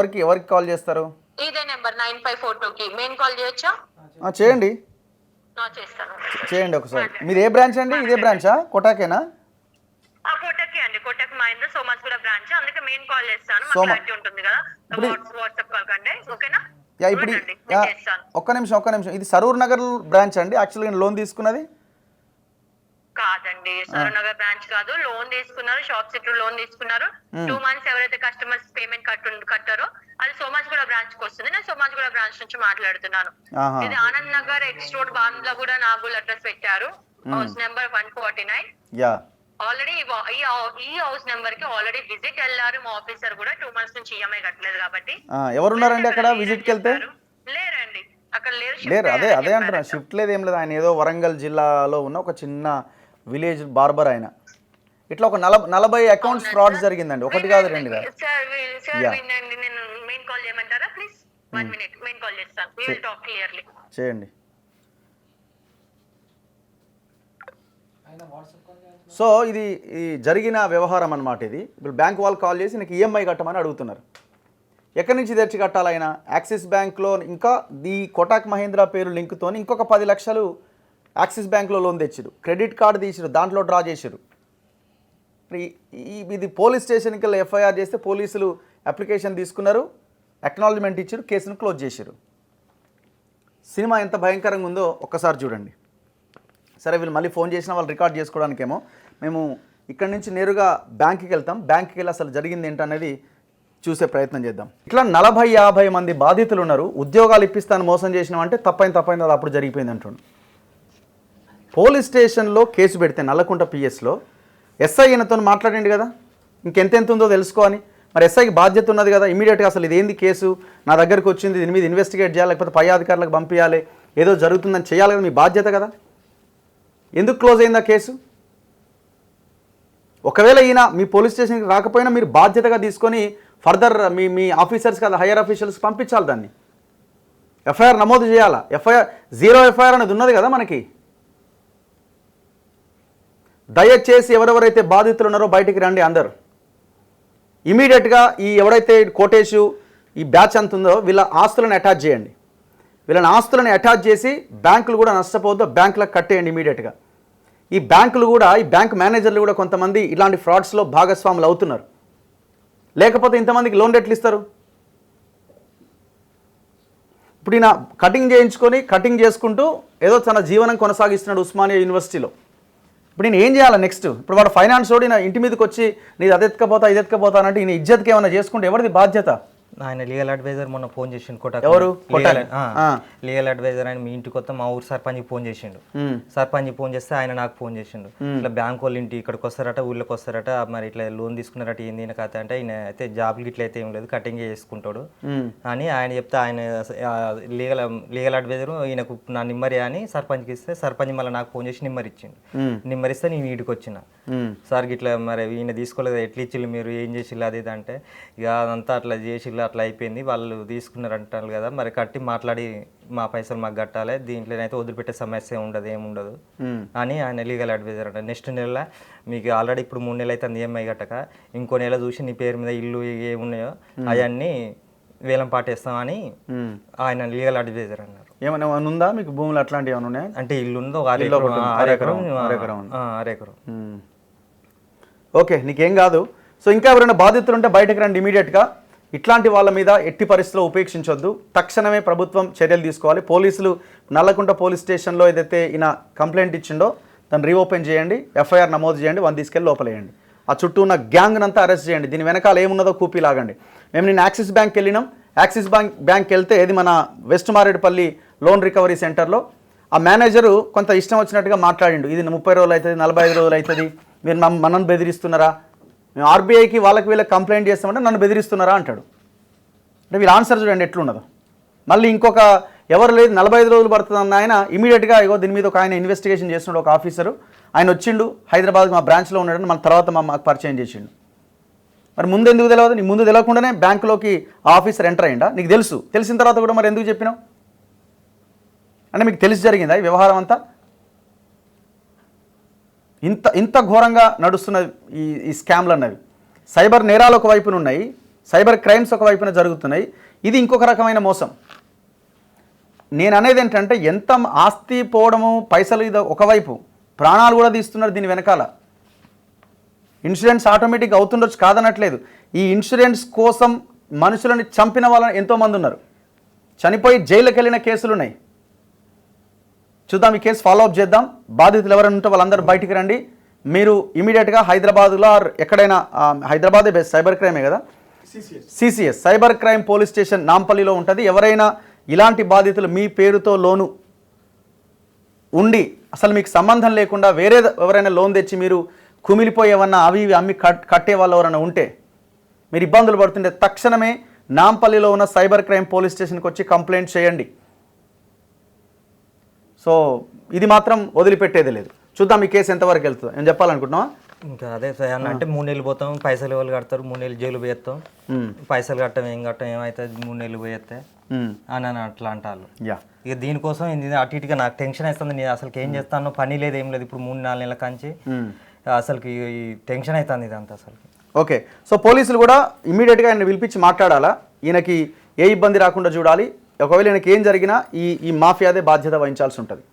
Speaker 1: ఎవరికి కాల్ చేస్తారు? చేయండి ఒకసారి. మీరు ఏ బ్రాంచ్ అండి? ఇదే బ్రాంచా? కొటాకేనా?
Speaker 5: కోటక్ మహీంద్రా సోమాస్గూడ బ్రాంచ్. అందుకే మెయిన్ కాల్ చేస్తాను,
Speaker 1: సోమ-
Speaker 5: క్లారిటీ ఉంటుంది కదా వాట్సాప్ కాల్ కంటే. ఓకేనా?
Speaker 1: యా ఇప్పుడు
Speaker 5: ఉండండి,
Speaker 1: యా,
Speaker 5: నేను చేస్తాను.
Speaker 1: ఒక్క నిమిషం, ఇది సరూర్ నగర్ బ్రాంచ్ అండి యాక్చువల్గా లోన్ తీసుకున్నది?
Speaker 5: కాదండి, సరూనగర్ బ్రాంచ్ కాదు. లోన్ తీసుకున్నారు, షాప్ సిటీ లోన్ తీసుకున్నారు. 2 months ఎవరైతే కస్టమర్స్ పేమెంట్ కట్టారో అది సోమాజిగూడ బ్రాంచ్ కి వస్తుంది. నేను సోమాజిగూడ బ్రాంచ్ నుంచి మాట్లాడుతున్నాను.
Speaker 1: ఆహా.
Speaker 5: ఇది ఆనంద్ నగర్ ఎక్స్ రోడ్ బాన్లో కూడా నాగూల్ అడ్రస్ పెట్టారు, హౌస్ నెంబర్ 149.
Speaker 1: యా
Speaker 5: ఆల్రెడీ ఈ హౌస్ నెంబర్ కి ఆల్రెడీ విజిట్ వెళ్ళారు మా ఆఫీసర్ కూడా. 2 months నుంచి ఈఎంఐ కట్టలేదు కాబట్టి.
Speaker 1: ఎవరున్నారండి అక్కడ విజిట్కి వెళ్తే?
Speaker 5: లేరండి అక్కడ లేరు, shift
Speaker 1: లేరు,
Speaker 5: అయ్యారని
Speaker 1: అదే అంటున్నా,
Speaker 5: చెప్పారు.
Speaker 1: షిఫ్ట్ లేదు ఏం లేదు. ఆయన ఏదో వరంగల్ జిల్లాలో ఉన్న ఒక చిన్న విలేజ్ బార్బర్ ఆయన. ఇట్లా ఒక 40 అకౌంట్స్ ఫ్రాడ్ జరిగిందండి, ఒకటి కాదు రెండు కాదు.
Speaker 5: Sir
Speaker 1: Yeah.
Speaker 5: వినండి, నేను మెయిన్ కాల్ చేయమంటారా ప్లీజ్? 1 minute మెయిన్ కాల్ చేస్తాను. We will talk clearly.
Speaker 1: చేయండి. సో ఇది ఈ జరిగిన వ్యవహారం అన్నమాట. ఇది ఇప్పుడు బ్యాంక్ వాళ్ళు కాల్ చేసి నీకు ఈఎంఐ కట్టమని అడుగుతున్నారు. ఎక్కడి నుంచి తెచ్చి కట్టాలైనా యాక్సిస్ బ్యాంక్లో ఇంకా ఈ కోటాక్ మహీంద్రా పేరు లింక్తో ఇంకొక 10 లక్షలు యాక్సిస్ బ్యాంక్లో లోన్ తెచ్చిరు, క్రెడిట్ కార్డు తీసిరు, దాంట్లో డ్రా చేసిరు. ఇది పోలీస్ స్టేషన్కి వెళ్ళి ఎఫ్ఐఆర్ చేస్తే పోలీసులు అప్లికేషన్ తీసుకున్నారు, అక్నాలజ్మెంట్ ఇచ్చారు, కేసును క్లోజ్ చేశారు. సినిమా ఎంత భయంకరంగా ఉందో ఒక్కసారి చూడండి. సరే వీళ్ళు మళ్ళీ ఫోన్ చేసినా వాళ్ళు రికార్డ్ చేసుకోవడానికేమో మేము ఇక్కడి నుంచి నేరుగా బ్యాంక్కి వెళ్తాం. బ్యాంక్కి వెళ్ళి అసలు జరిగింది ఏంటనేది చూసే ప్రయత్నం చేద్దాం. ఇట్లా 40-50 మంది బాధితులు ఉన్నారు. ఉద్యోగాలు ఇప్పిస్తాను మోసం చేసినామంటే తప్పైంది అది అప్పుడు జరిగిపోయింది అంటుండు. పోలీస్ స్టేషన్లో కేసు పెడితే నల్లకుంట పిఎస్లో ఎస్ఐ ఈయనతో మాట్లాడండి కదా, ఇంకెంతెంత ఉందో తెలుసుకోని. మరి ఎస్ఐకి బాధ్యత ఉన్నది కదా, ఇమీడియట్గా అసలు ఇదేంది కేసు, నా దగ్గరకు వచ్చింది, దీని మీద ఇన్వెస్టిగేట్ చేయాలి, లేకపోతే పై అధికారులకు పంపించాలి, ఏదో జరుగుతుందని చేయాలి కదా, మీ బాధ్యత కదా. ఎందుకు క్లోజ్ అయింది ఆ కేసు? ఒకవేళ ఈయన మీ పోలీస్ స్టేషన్కి రాకపోయినా మీరు బాధ్యతగా తీసుకొని ఫర్దర్ మీ ఆఫీసర్స్ కదా హైయర్ ఆఫీషియల్స్కి పంపించాలి, దాన్ని ఎఫ్ఐఆర్ నమోదు చేయాలా. జీరో ఎఫ్ఐఆర్ అనేది ఉన్నది కదా మనకి. దయచేసి ఎవరెవరైతే బాధితులు ఉన్నారో బయటికి రండి అందరు. ఇమీడియట్గా ఈ ఎవరైతే కోటేషు ఈ బ్యాచ్ అంత ఉందో వీళ్ళ ఆస్తులను అటాచ్ చేయండి. వీళ్ళని ఆస్తులను అటాచ్ చేసి బ్యాంకులు కూడా నష్టపోవద్దు, బ్యాంకులకు కట్టేయండి ఇమీడియట్గా. ఈ బ్యాంకులు కూడా, ఈ బ్యాంక్ మేనేజర్లు కూడా కొంతమంది ఇలాంటి ఫ్రాడ్స్లో భాగస్వాములు అవుతున్నారు. లేకపోతే ఇంతమందికి లోన్ ఎట్లు ఇస్తారు? ఇప్పుడు ఈయన కటింగ్ చేసుకుంటూ ఏదో తన జీవనం కొనసాగిస్తున్నాడు ఉస్మానియా యూనివర్సిటీలో. ఇప్పుడు నేను ఏం చేయాలి నెక్స్ట్? ఇప్పుడు వాడు ఫైనాన్స్ వాడు ఈయన ఇంటి మీదకి వచ్చి నీది అది ఎత్తుకపోతా అంటే ఈయన ఇజ్జత్కి ఏమైనా చేసుకుంటే ఎవరిది బాధ్యత?
Speaker 2: ఆయన లీగల్ అడ్వైజర్ మొన్న ఫోన్ చేసిండు
Speaker 1: ఎవరు?
Speaker 2: లీగల్ అడ్వైజర్ ఆయన మీ ఇంటికి వస్తే మా ఊరు సర్పంచ్ ఫోన్ చేసిండు. సర్పంచ్ ఫోన్ చేస్తే ఆయన నాకు ఫోన్ చేసిండు, ఇట్లా బ్యాంక్ వాళ్ళు ఇంటి ఇక్కడికి వస్తారట, ఊళ్ళోకి వస్తారట, మరి ఇట్లా లోన్ తీసుకున్నారట, ఏంది ఈయన కథ అంటే ఈయన అయితే జాబ్లు ఇట్లా అయితే ఏం లేదు, కటింగ్ చేసుకుంటాడు అని ఆయన చెప్తే ఆయన లీగల్ అడ్వైజర్ ఈయనకు నా నిమ్మరి అని సర్పంచ్కి ఇస్తే సర్పంచ్ మళ్ళీ నాకు ఫోన్ చేసి నిమ్మరి ఇచ్చిండు. నిమ్మరిస్తే నేను ఇంటికి వచ్చిన, సార్ ఇట్లా మరి ఈయన తీసుకోలేదు, ఎట్లా ఇచ్చిల్లు మీరు, ఏం చేసిల్లు అది ఇది అంటే, ఇక అదంతా అట్లా చేసిల్లు, అట్లా అయిపోయింది, వాళ్ళు తీసుకున్నారు అంటారు కదా, మరి కట్టి మాట్లాడి మా పైసలు మాకు కట్టాలి, దీంట్లోనైతే వదిలిపెట్టే సమస్య ఉండదు, ఏముండదు అని ఆయన లీగల్ అడ్వైజర్ అంట. నెక్స్ట్ నెల మీకు ఆల్రెడీ ఇప్పుడు 3 నెలలు అయితే ఈఎంఐ కట్టక ఇంకో నెల చూసి నీ పేరు మీద ఇల్లు ఏమున్నాయో అవన్నీ వేలం పాటేస్తామని ఆయన లీగల్ అడ్వైజర్ అన్నారు.
Speaker 1: ఏమైనా ఉందా మీకు భూములు అట్లాంటివి ఏమైనా ఉన్నాయా?
Speaker 2: అంటే ఇల్లు ఉందో అరెకరం.
Speaker 1: ఓకే, నీకేం కాదు. సో ఇంకా ఎవరైనా బాధితులు ఉంటే బయటకు రండి ఇమీడియట్గా. ఇట్లాంటి వాళ్ళ మీద ఎట్టి పరిస్థితుల్లో ఉపేక్షించొద్దు, తక్షణమే ప్రభుత్వం చర్యలు తీసుకోవాలి. పోలీసులు నల్లకుంట పోలీస్ స్టేషన్లో ఏదైతే ఈయన కంప్లైంట్ ఇచ్చిండో దాన్ని రీఓపెన్ చేయండి, ఎఫ్ఐఆర్ నమోదు చేయండి, వాళ్ళని తీసుకెళ్ళి లోపలేయండి. ఆ చుట్టూ ఉన్న గ్యాంగ్ అంతా అరెస్ట్ చేయండి, దీని వెనకాల ఏమున్నదో కూపీ లాగండి. మేము నిన్న యాక్సిస్ బ్యాంక్కి వెళ్ళినాం. యాక్సిస్ బ్యాంక్కి వెళ్తే ఇది మన వెస్ట్ మారేడుపల్లి లోన్ రికవరీ సెంటర్లో ఆ మేనేజరు కొంత ఇష్టం వచ్చినట్టుగా మాట్లాడిండు. ఇది 30 రోజులు అవుతుంది, 45 రోజులు అవుతుంది, మీరు మనల్ని బెదిరిస్తున్నారా, మేము ఆర్బీఐకి వాళ్ళకి వీళ్ళకి కంప్లైంట్ చేస్తామంటే నన్ను బెదిరిస్తున్నారా అంటాడు. అంటే వీళ్ళ ఆన్సర్ చూడండి ఎట్లున్నదో. మళ్ళీ ఇంకొక ఎవరు లేదు 45 రోజులు పడుతుందన్న ఆయన ఇమీడియట్గా ఇగో దీని మీద ఒక ఆయన ఇన్వెస్టిగేషన్ చేస్తున్నాడు, ఒక ఆఫీసరు ఆయన వచ్చిండు, హైదరాబాద్కి మా బ్రాంచ్లో ఉన్నాడని మన తర్వాత మాకు పరిచయం చేసిండు. మరి ముందు ఎందుకు తెలియదు? నీ ముందు తెలియకుండానే బ్యాంకులోకి ఆ ఆఫీసర్ ఎంటర్ అయ్యిందా? నీకు తెలిసిన తర్వాత కూడా మరి ఎందుకు చెప్పినావు? అంటే మీకు తెలిసి జరిగిందా ఈ వ్యవహారం అంతా? ఇంత ఘోరంగా నడుస్తున్న ఈ స్కామ్లు అన్నవి, సైబర్ నేరాలు ఒకవైపున ఉన్నాయి, సైబర్ క్రైమ్స్ ఒకవైపున జరుగుతున్నాయి, ఇది ఇంకొక రకమైన మోసం. నేను అనేది ఏంటంటే ఎంత ఆస్తి పోవడము, పైసలు ఇది ఒకవైపు, ప్రాణాలు కూడా తీస్తున్నారు దీని వెనకాల. ఇన్సూరెన్స్ ఆటోమేటిక్ అవుతుండొచ్చు, కాదనట్లేదు. ఈ ఇన్సూరెన్స్ కోసం మనుషులని చంపిన వాళ్ళని ఎంతోమంది ఉన్నారు, చనిపోయి జైలుకి వెళ్ళిన కేసులు ఉన్నాయి. చూద్దాం, ఈ కేసు ఫాలో అప్ చేద్దాం. బాధితులు ఎవరైనా ఉంటే వాళ్ళందరూ బయటికి రండి. మీరు ఇమీడియట్గా హైదరాబాద్లో ఎక్కడైనా, హైదరాబాదే బెస్ట్, సైబర్ క్రైమే కదా, CCS cyber crime police station నాంపల్లిలో ఉంటుంది. ఎవరైనా ఇలాంటి బాధితులు మీ పేరుతో లోను ఉండి అసలు మీకు సంబంధం లేకుండా వేరే ఎవరైనా లోన్ తెచ్చి మీరు కుమిలిపోయేవన్నా అవి ఇవి అమ్మి కట్టే వాళ్ళు ఎవరైనా ఉంటే, మీరు ఇబ్బందులు పడుతుంటే తక్షణమే నాంపల్లిలో ఉన్న సైబర్ క్రైమ్ పోలీస్ స్టేషన్కి వచ్చి కంప్లైంట్ చేయండి. సో ఇది మాత్రం వదిలిపెట్టేది లేదు. చూద్దాం ఈ కేసు ఎంతవరకు వెళ్తుందో. ఏం చెప్పాలనుకుంటున్నావా?
Speaker 2: ఇంకా అదే సార్ అన్న, అంటే 3 నెలలు పోతాం, పైసలు ఎవరు కడతారు, 3 నెలలు జైలు పోయేస్తాం, పైసలు కట్టం ఏం ఏమవుతుంది, 3 నెలలు పోయేస్తే అని అట్లా అంటారు.
Speaker 1: యా,
Speaker 2: ఇక దీనికోసం అటు ఇటుగా నాకు టెన్షన్ అవుతుంది. నేను అసలు ఏం చేస్తానో పని లేదు, ఏం లేదు. ఇప్పుడు 3-4 నెలల కంచి అసలుకి ఈ టెన్షన్ అవుతుంది ఇదంతా అసలు.
Speaker 1: ఓకే, సో పోలీసులు కూడా ఇమీడియట్గా ఆయన పిలిపించి మాట్లాడాలా, ఈయనకి ఏ ఇబ్బంది రాకుండా చూడాలి. ఒకవేళ ఈయనకి ఏం జరిగినా ఈ మాఫియాదే బాధ్యత వహించాల్సి ఉంటుంది.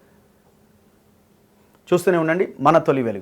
Speaker 1: చూస్తూనే ఉండండి మన తొలి వెలుగు.